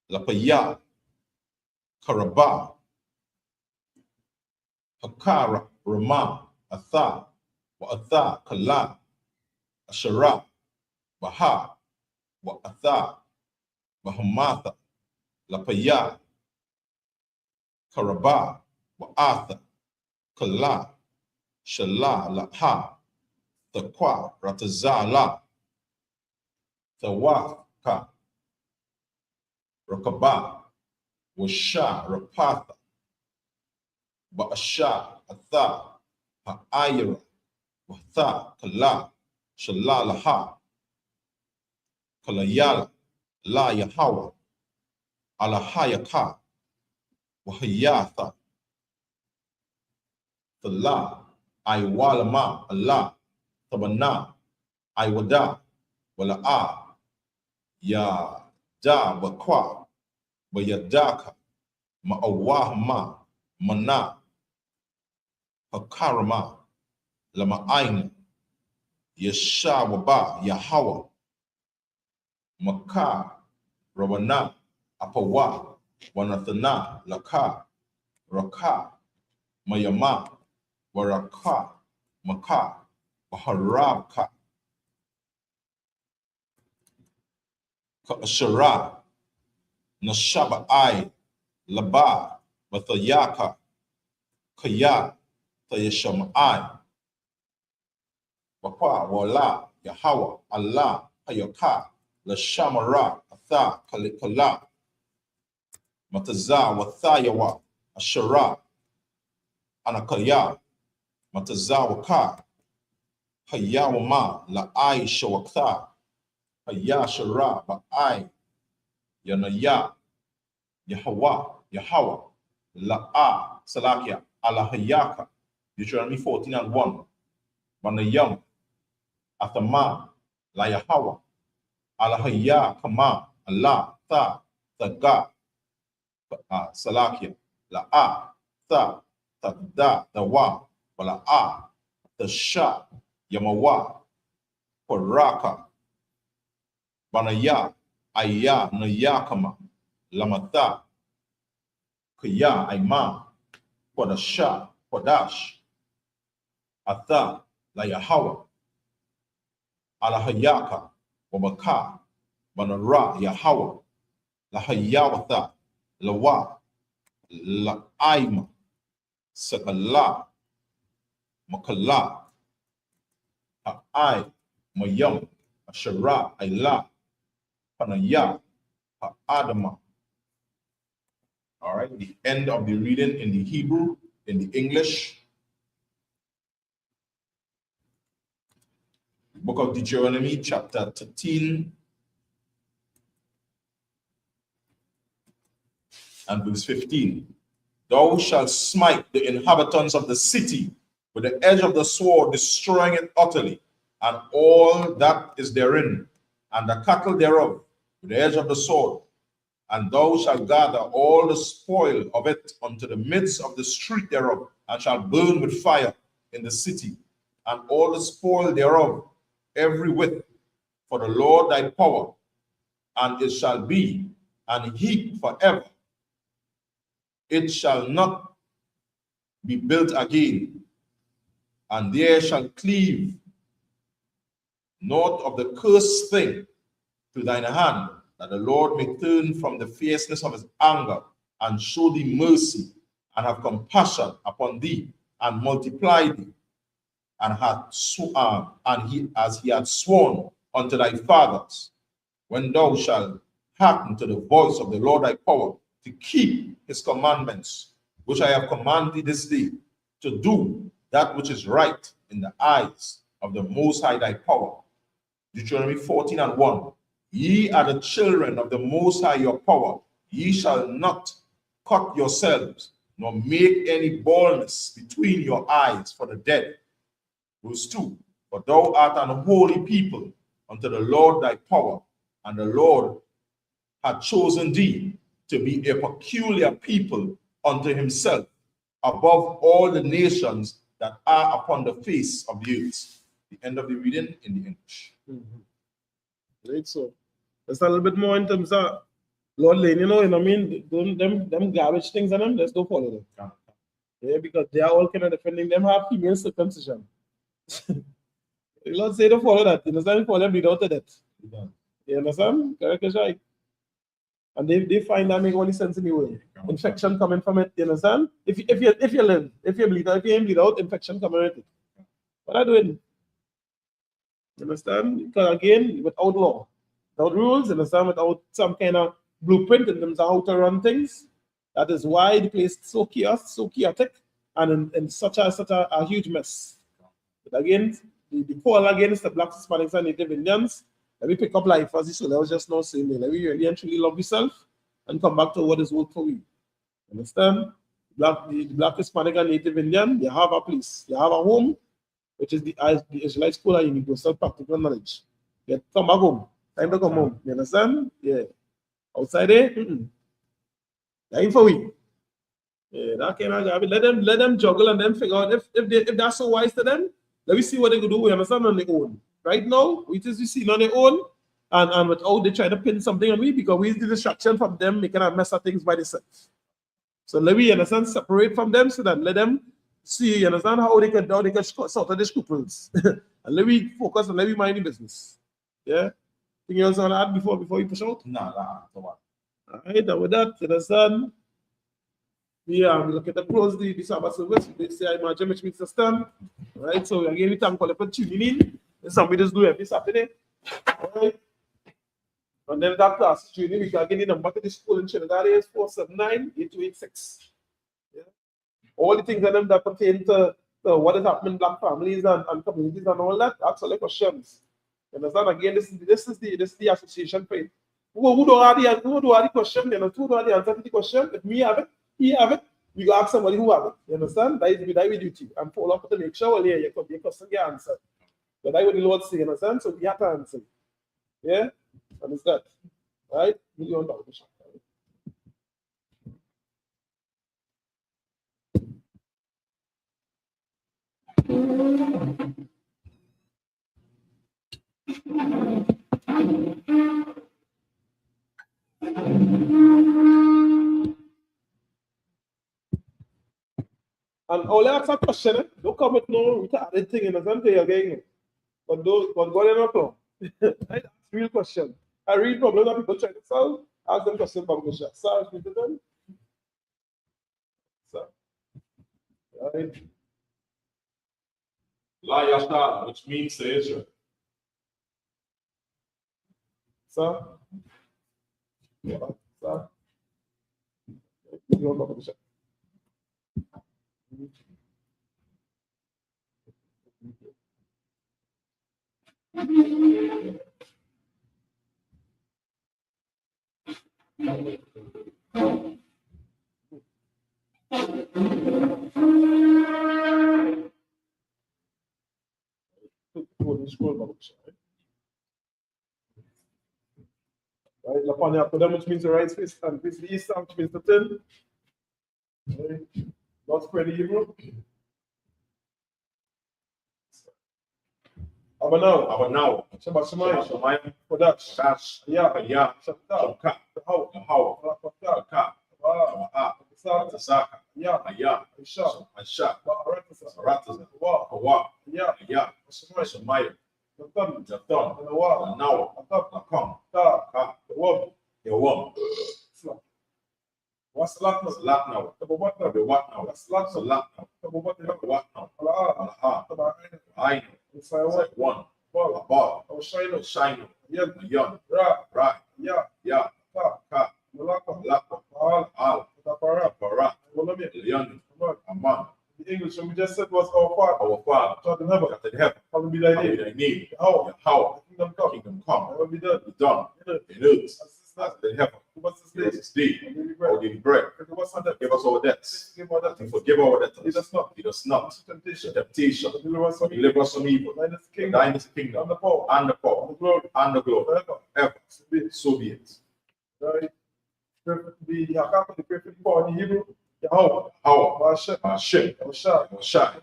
Lapaya, Karaba, Hakara, Rama, Atha, Wa'atha, Kala, Ashara, Baha, Wa'atha, Bahamatha, Lapaya, Karaba, Wa'atha, Kala, Shala, Laha, Thaqwa, Ratazala, Thawaka, Rakaba, Washa, Rapatha, Ba'asha, Atha, Ha'ayra, Watha, Kala, Shala, Laha, Kalayala, La Yahawa, Alahayaka, Wahayatha, Tala, Iwalama, Allah, Tabana, Iwada, Wala'a, Ya Da Bakwa, Bayadaka, Ma'awahma, Mana, Hakarama, Lama'ain, Yeshawaba, Yahawa, Maka, Rawana, Apawa, Wanathana, Laka, Raka, Mayama, Waraka, Maka, Baharabka, Shara, Nashaba I, Laba, Mathayaka, Kaya, Tayasham I, Wapa, Wala, Yahawa, Allah, Hayaka, Lashamara, Atha, Kalikala, Mataza, Wathayawa, Ashara, Anakaya, Matazawaka, Hayawama, La I Shawakta, Hayashara, Ba'ai, Yanaya, Yahawa, La'a, Salakia, Alahayaka, Deuteronomy 14:1, Manayam, Athama, La Yahawa, Alahaya, Kama, Allah, Taga, Salakia, La'a, Tagda, Dawa, Wala'a, Tasha, Yamawa, Paraka, Banaya, Aya, Nayakama, Lamata, Kaya, Aima, Kodasha, Kodash, Atha, Layahawa, Alahayaka, Wabaka, Banara, Yahawa, Lahayawatha, Lawa, La'aima, Sakala, Makala, Ha'ai, Mayam, Ashara, Aila, Panaya, Ha'adama. All right, the end of the reading in the Hebrew, in the English. Book of Deuteronomy, chapter 13 and verse 15. Thou shalt smite the inhabitants of the city with the edge of the sword, destroying it utterly, and all that is therein, and the cattle thereof, with the edge of the sword. And thou shalt gather all the spoil of it unto the midst of the street thereof, and shalt burn with fire in the city, and all the spoil thereof, every whit, for the Lord thy power, and it shall be an heap forever. It shall not be built again, and there shall cleave naught of the cursed thing to thine hand, that the Lord may turn from the fierceness of his anger, and show thee mercy, and have compassion upon thee, and multiply thee, and as he had sworn unto thy fathers, when thou shalt hearken to the voice of the Lord thy power, to keep his commandments, which I have commanded thee this day, to do that which is right in the eyes of the Most High thy power. Deuteronomy 14:1. Ye are the children of the Most High your power. Ye shall not cut yourselves, nor make any baldness between your eyes for the dead. Verse 2. For thou art an holy people unto the Lord thy power, and the Lord hath chosen thee to be a peculiar people unto himself, above all the nations that are upon the face of the earth. The end of the reading in the English. Right, so just a little bit more in terms of Lord Lane, you know what I mean? Them garbage things and them, let's don't follow them. Yeah, because they are all kind of defending them, have female circumcision. The Lord say don't follow that. You understand? Follow them without that. You understand? Correct, right? And they find that make all the sense in the world. Infection coming from it, you understand? If you live, if you bleed out, if you ain't bleed out, infection coming with it. What are you doing? You understand? Because again, without law, without rules, you understand, without some kind of blueprint in terms of how to run things, that is why the place is so chaotic, and in such a huge mess. But again, the call against the Blacks, Hispanics, and Native Indians, let me pick up life as so I was just now saying, let me really and truly love yourself and come back to what is work for you. Understand? The Black, Hispanic, and Native Indian, they have a place, they have a home, which is the Israelite School of Universal Practical Knowledge. Get come back home. Time to come home. You understand? Yeah. Outside there, that ain't for we. Yeah, that kind of garbage. Let them juggle and then figure out if that's so wise to them. Let me see what they could do. We understand on their own. Right now, we just see on their own, and without they try to pin something on me because we the distraction from them making a mess of things by themselves. So let me understand separate from them so that let them see, you understand how they can sort out the scruples. And let me focus and let me mind the business. Yeah. Anything else on that before you push out? Nah, come on. All right, and with that, you understand? We looking to close the Sabbath service. They say I imagine which means system. Right. So again, we thank all for tuning in. It's something we just do every Saturday. All right. And then that class training, we can get the number to the school in Trinidad is 479-8286. Yeah. All the things that pertain to what is happening in black families and communities and all that, ask all the questions. You understand? Again, this is the association for it. Who don't have the question, you know, who don't have the answer to the question? If me have it, he have it, we go ask somebody who have it. You understand? That is with duty. And follow up to make sure well, your question get answered. But that's what the Lord say, you understand? So we have to answer. Yeah? Understand? Right? $1 million. And all ask a question, don't come with no retarded thing in the center again. But God in a plan. Right? That's real question. A real problem that people try to solve, ask them question about the shot. Sir, speak to them. Sir. Right. La Yashta, which means to Israel. Sir. Yeah, sir. You don't know about the shot. Right, upon after them, which means the right face, and face the east, which means the 10. Right. Not spread the Hebrew. Now. Shabbat Shemayim. Kodash. Kash. Yeah. Shabka. How. Ka. Tasaka. Yeah. Asha. Ratasa. Ratasa. Hawa. Yeah. Shemayim. Jatan. Jatan. Now. Nakam. Ka. Yawam. What's the lot now? What now? What's the lot now? What now? Allah. I know. It's like one. Ball. Ball. Shine. Yan. Right. Yeah. Ka. Malaka. Al. Para. Leon. Aman. The English we just said was our Father. God in heaven. Hallowed be thy name. How? Kingdom come. Hallowed be done. done. In earth. As in heaven. Give us Give us this this day our daily bread. Forgive us our debts. Give us our debts. And Forgive our debtors. Lead us not. Lead us not Temptation. to temptation. But Deliver us from evil. Thine is the kingdom. Thine is the kingdom. And the power. And the power. And the glory. Ever. Forever. So be it. Right. The Hakam, the perfect power in Hebrew. Yahweh. How? Hashem. Hashem. Shah. Shah.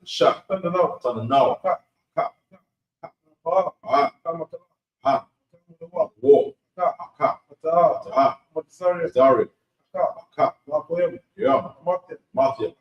Shah. Thunder now. Turn now. Ka. War. Ka. Zari. Ka. Yeah. Matthew.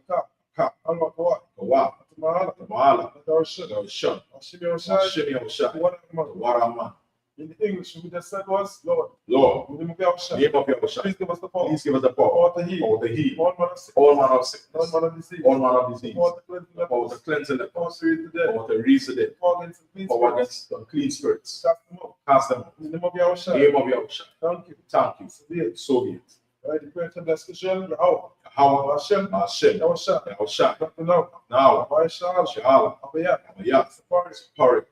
Ka. Kawa. Tamala. Darshan. Shimi Osha. Waraman. In the English, we just said was Lord. Lord. Name of Yahweh. Name of Yahweh. Please give us the power. Please give us the power. All to heal. All to heal. All manner of sickness. All manner of sickness. All manner of disease. All manner of disease. All to cleanse the Power lepers. to cleanse the lepers. Power to raise the dead. Power to raise the dead. Power against the clean Power spirits. against unclean spirits. Cast them out. Cast them out. In the name of Yahweh. Name of Yahweh. Thank you. Thank you. So be it. So be it. Right, the prayer to discussion, Yahweh. How? Hashem. Hashem. Yahweh. Yahweh. Now. Now. Yahweh. Sha'ala. Abiyah. Abiyah. Safari. Pari.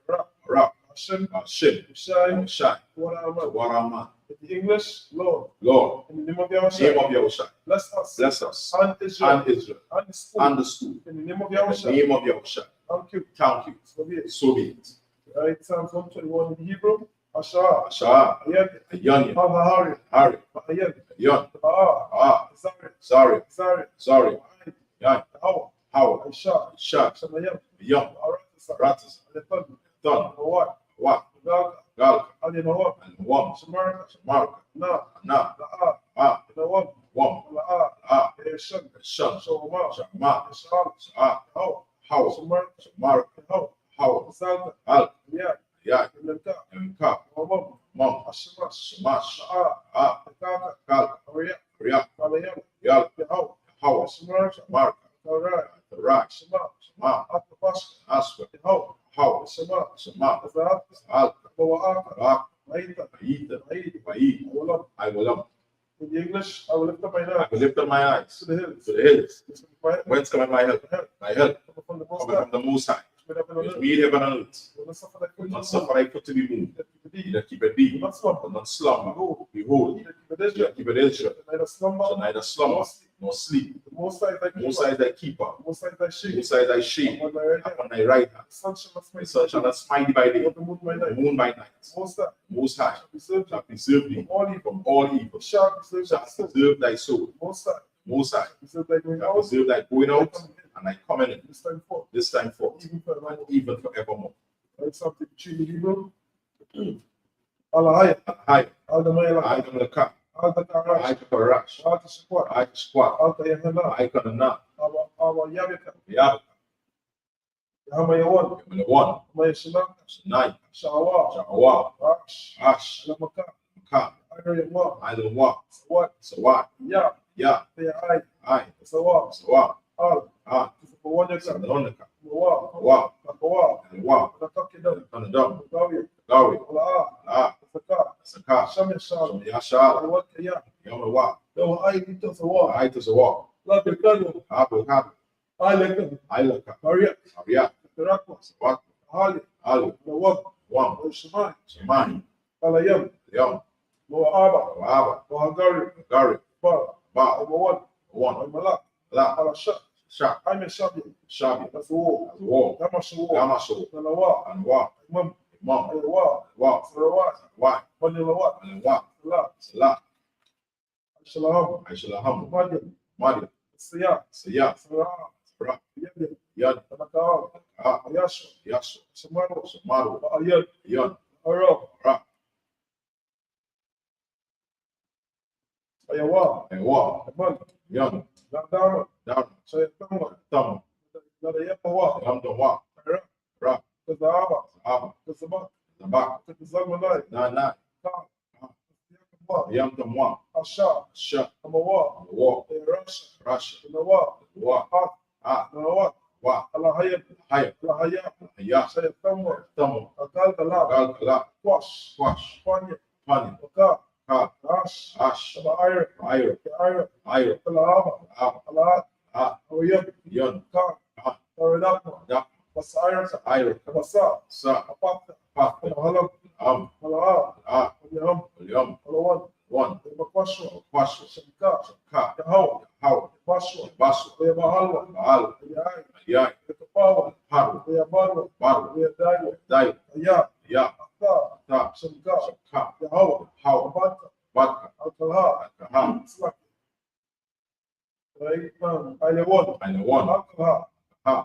Ra. Hashem. Hashem. Shai. Shai. Waraman. Waraman. In the English, Lord. Lord. In the name of Yahweh. Name of Yahweh. Bless us. Bless us. And Israel. And Israel. And the school. And the school. In the name of In Yahweh. the name of Yahweh. Thank you. Thank you. So be it. So be it. Right, Psalms 121 in Hebrew. Asha, Asha, Ayad, Ayanya, Hari, Hari, Ayad, Yon, Ah, Zari, Zari, Zari, Zari, Yan, How, How, Aisha, Sha, Shamayam, Yon, Aratas, Ratas, Alepan, Don, What, Wa, Gal, Gal, Alinawa, and Wam, Shamarka, Mark, Na, Na, La'a, Ah, Nawam, Wam, La'a, Ah, Shan, Shan, Shawama, Shama, Shal, Sa, How, How, Shamarka, Mark, How, How, Salta, Al, Ya, Ya, Lemka, Mka, Wamam, Mom, Ashmash, Smash, La'a, Ah, Kaka, Kal, Aria, Ria, Malayam, Yal, Yahau, How, Shamarka, Mark, Karai, Rak, Shema, Ma, Atapash, Aswa, Yahau, How, Shema, Shama, Azat, Al, Bawa'aka, Rak, Maita, Aita, Aid, Wai, Walam. I will up. In English, I will lift up my I hands will lift up my eyes to the hills. to the hills. My Whence cometh my help? My help from the Most coming from High, the Most High, which made heaven and which earth. made heaven and earth. Will not suffer thy Will foot not to suffer move. thy foot to be moved. That keepeth He thee. that keepeth thee Will not will slumber. not slumber. Behold, Behold, he that keepeth he Israel that keepeth Israel shall neither slumber shall neither slumber nor sleep. nor sleep. The Most High is thy The Most keeper. High is thy keeper. The Most High is thy The shade. Most High is thy shade Upon thy right hand. upon thy right hand. The sun shall not The smite sun thee shall by not smite thee by day, day, nor the moon by nor the night. moon by night. The Most High The Most High shall preserve shall thee preserve from thee all evil. from all evil. Shall preserve Shall thy soul. preserve thy soul. The Most High Most High shall preserve thy going shall out preserve thy going and thy out coming in. and thy coming in This time forth, this time forth even and forevermore. even forevermore. That's something between the Hebrew. Alahaya, Hi, Aldamayala, I am the car. Alta I Karash, Karash. Alta Shakwa, I Squat. Alta Yahana, I Kanana. Our Yabika, Yab. Hamayawan, The one. Mayashana, Nine. Shawa, Jawa. Ash, Ash. Lamaka, Ka. Ayayama, I don't walk. Sawat, So what? Ya, Yeah. Ayay, I. Sawa, So what? Al, Ah. Sawanaka, Salonica. Mawa, Wa. Makawa, And wa. Nakakidam, Kanadam. Gawi, Gawi. Ala, Ah. Saka, Saka. Shamishal, Yashala. Awakaya, Yamawa. لو هاي انت سواء I to the walk. لا بالكلمه Abu Hab. هاي لك I look up. مريم Aria. تراكمس What? هالي Ali. نواب One. والشمال Shemani. على يم Yom. وآبا Wahaba. وهنغاري Gari. بار Ba. وموان One. والملاك La. على الشق Shak. هاي من شابي Shabi. مسوو War. لما شوو Gamasho. نلوا And wa. مم Mom. أيوا Wa. سروات Why? بني لوات And wa. لا Salah. الشلام I shall have مادي Madi. السياق Siya. سراع Ra. يدي Yad. تنكار Ah. ياشو Yasu. سمارو Samaru. وأيد Yon. أراب Ra. أيوا And wa. من Yon. لا دام Down. سيتم Thumb. لا يقوى Yam the wa. Ra. كذابة Aba. كذبات Zabak. كذاب Na. Yam the wa. الشعب Sha. أموا Wa. رش Rasha. نوا Wa. Ah. نوا Wa. على هيب Hayab. على هيا Ya. سيتم Thumb. أقال دلاب Gal. Kala. قواش Quash. فاني Pani. وكا Ka. رش Ash. على عير Iro. عير Iro. على عابا Aba. على Ah. ويب Yon. كا Ah. ورداكما Da. بس عير Iro. بسا Sa. أباك Pa. هلم Am. على Ah. يهم Yum. على One. بقشوا Quash. شنكا Ka. يهو How. بقشوا Basu. ويبهلوا Baal. ياي Yai. يتفاوض Haru. ويبالوا Baru. ويدايو Dai. يا Ya. أخطاء Ta. شنكا Ka. يهو How. أباك Baka. أكلها Kaha. سلك رأيتم أيلون And the one. أكلها Ha.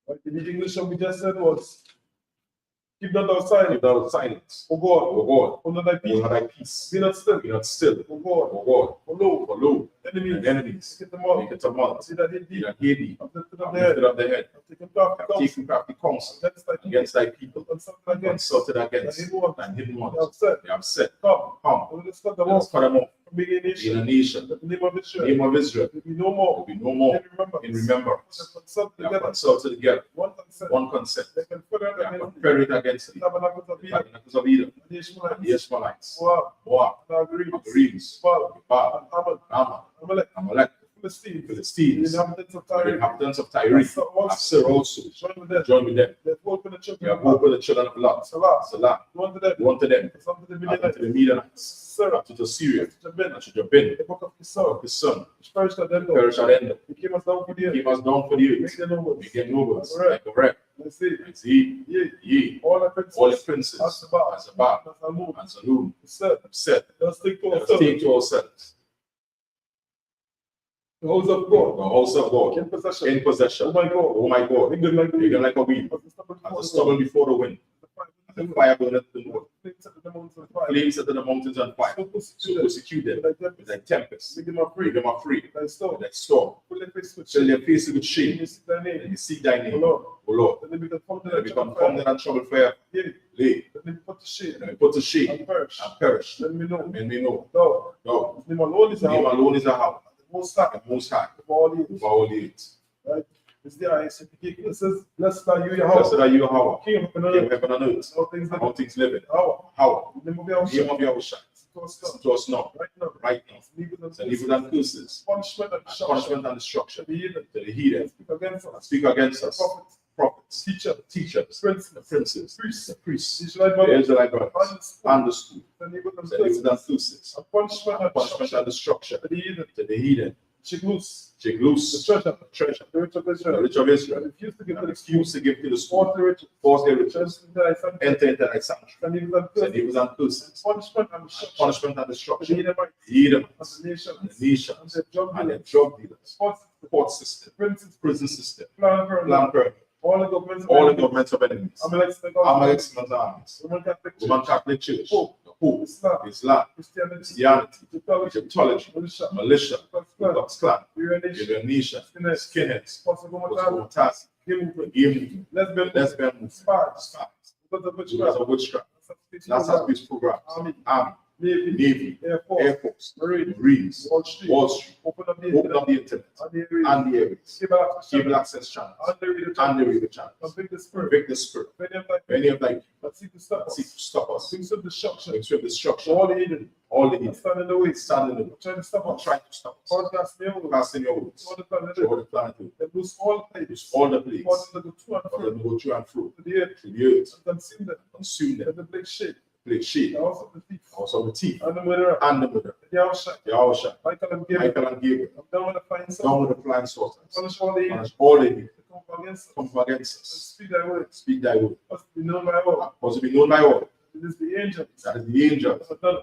Like the English we just said was keep not outside Keep thou silence. O God O God. under thy peace Hold thy peace. be not still Be not still. O God O God. follow For lo. enemies And enemies. get them out Make it a month. see that it He be that hate thee. I've lifted Have up the head lifted up the head. I've taken back Have the counsel taken crafty counsel against thy people against thy people. consulted against Consulted against thy hidden they have ones. said They have said, come Come. let us cut them Let us off cut them off. from being a In a nation nation. that the name of Israel Name of Israel. there be no There more will be no more in in remembrance remembrance. they consult They have together consulted together. one consent One consent. they confederate They have against thee confederate against thee. tabernacles of The Edom tabernacles of Edom. and the And the Ishmaelites Ishmaelites. Moab Moab. and Agrees Greens. Baal Baal. and Ammon Ammon. Amalek Amalek. Philistines the Philistines. inhabitants of The Tyre inhabitants of Tyre. Asir also. join with them Join with them. they have opened the We children have of God opened the children of Lot. Salah Salah. one to them One to them. some to the Unto Midianites the Midianites. Sarah Unto the Syria. to Ben Unto Jabin. the book of Son Kisor of his son. which perished at the end of Perish at end. he came us down for the earth Keep us down for the make earth. the nobles Make them nobles. Like Like a wreck. as he, ye, all the princes, as above, and Zalum, said, let us take to ourselves the house of God, in possession. Oh my God, make them like a weed, as a stubble before the wind, the fire burneth the north, flames set the mountains on fire. So persecute them with thy tempest, make them afraid, with thy storm, fill their faces with shame, and you seek thy name, O Lord. Let them be confounded and troubled forever. Let them put to shame and perish. Then we know. No. His name alone is a house. The most high of all the earth. Right? It's the ISUPK. It says, blessed are you, Yahweh, King of heaven and earth. All things living. How? The name of Yahweh shines. To us now. Right now. And evil and curses. Punishment and destruction. To the heathen. Speak against us. Prophets. Teachers. Princes. Priests. The Israelite brothers. Understood. And evil and curses. Punishment and destruction. To the heathen. Shake loose the treasure, the rich of Israel. Refuse to give to the small, force their riches, enter into thy sanctuary, and evils and curses, punishment and destruction, the Edomites, and the nations, and their drug dealers, court system, prison system, planned pyramid, all the governments of enemies, Amalek's armies, Roman Catholic Church, Pope, Islam, Christianity, Egyptology, militia, Ku Klux Klan, Nation, skinheads, Postmortazi, game lesbian, spies, because of witchcraft, NASA space programs, army, Navy, Air Force, Marines, Wall Street, open up the internet and the airways, cable access channels, and the radio channels, convict the spirit, many of thy people, seek to stop us, brings up destruction, all the hidden, stand in the way, trying to stop us, casting your words, all the planet, they lose all the plagues, cause them to go to and fro, to the earth, and consume them, the plague shake, the house of the thief, and the murderer, Yahushua, Michael and Gabriel, down with the flying saucers, punish all the evil, come against us, speak thy word, must be known by all, it is the angels that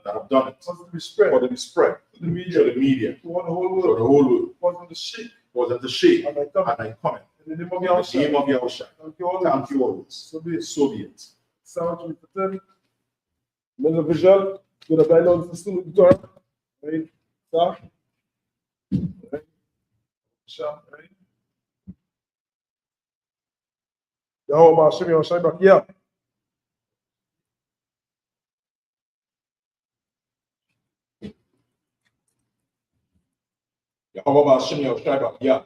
have done it, for to be spread to the media, to the whole world, for them to shake, and I come in the name of Yahushua, thank you always, so be it. Sound to the There's a visual, you're going to buy down the student guitar, right? Stop. Right? Shot, right? Yahweh, show me on shine back. Yeah. Yahweh, show me on shine back. Yeah.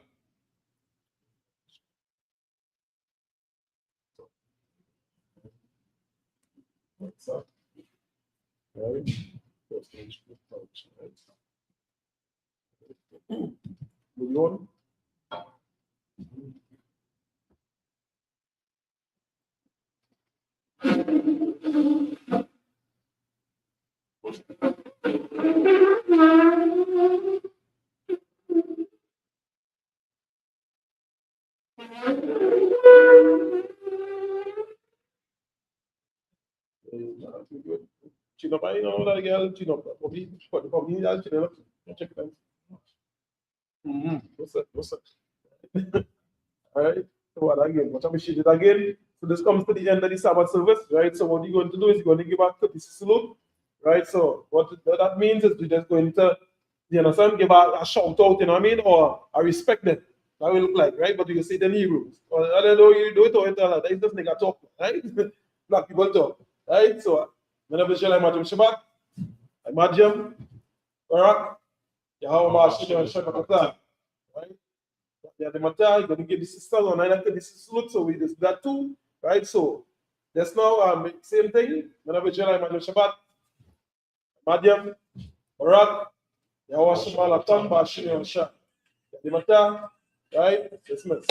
What's up? Right? Moving on. Chin up, I know that girl, chin up. Probably I'll chin up. Check it out. What's up? All right. So what again? What we should do again? So this comes to the end of the Sabbath service, right? So what you're going to do is you're going to give out 30 salute, right? So what that means is you're just going to, you understand, give a shout out, you know what I mean, or a respect them. That will look like, right? But you say it in Hebrews. Or I don't know, you do it or that. It's just nigga talk, right? Black people talk, right? So whenever you like Madam Shabbat, Madam, Barak, Yahweh Mashim and Shabbat, right? Yeah, the matter, you're going to give the sisters on 9 after this is look, so we just that too, right? So that's now same thing. Whenever you like Madam Shabbat, Madam, Barak, Yahweh Shemal Atan Bashim and Shabbat. The matter, right? Dismiss.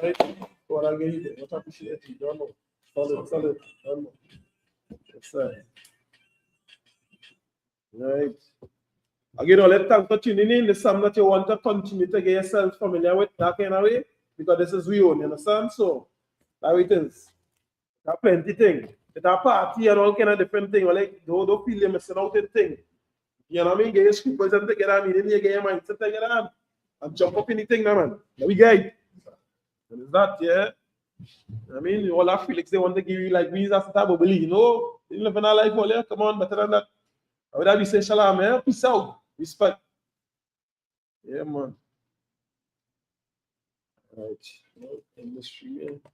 Right? What I gave you, what I appreciate you, don't know. Solid, don't know. That's right. Right. Again, let's thank for tuning in. The psalm that you want to continue to get yourself familiar with that kind of way. because this is we own, you understand? So that's how it is. There are plenty things. It's a party and all kind of different things. Like don't feel you're missing out in things. You know what I mean? Get your school present together, you get your mindset together and jump up anything now, man. There we go. And it's that, yeah. I mean, all our Felix, they want to give you like visa type of belief, you know? You live in our life, all, yeah? Come on, better than that. I would have you say shalom, yeah? Peace out. Respect. Yeah, man. All right. Industry, yeah.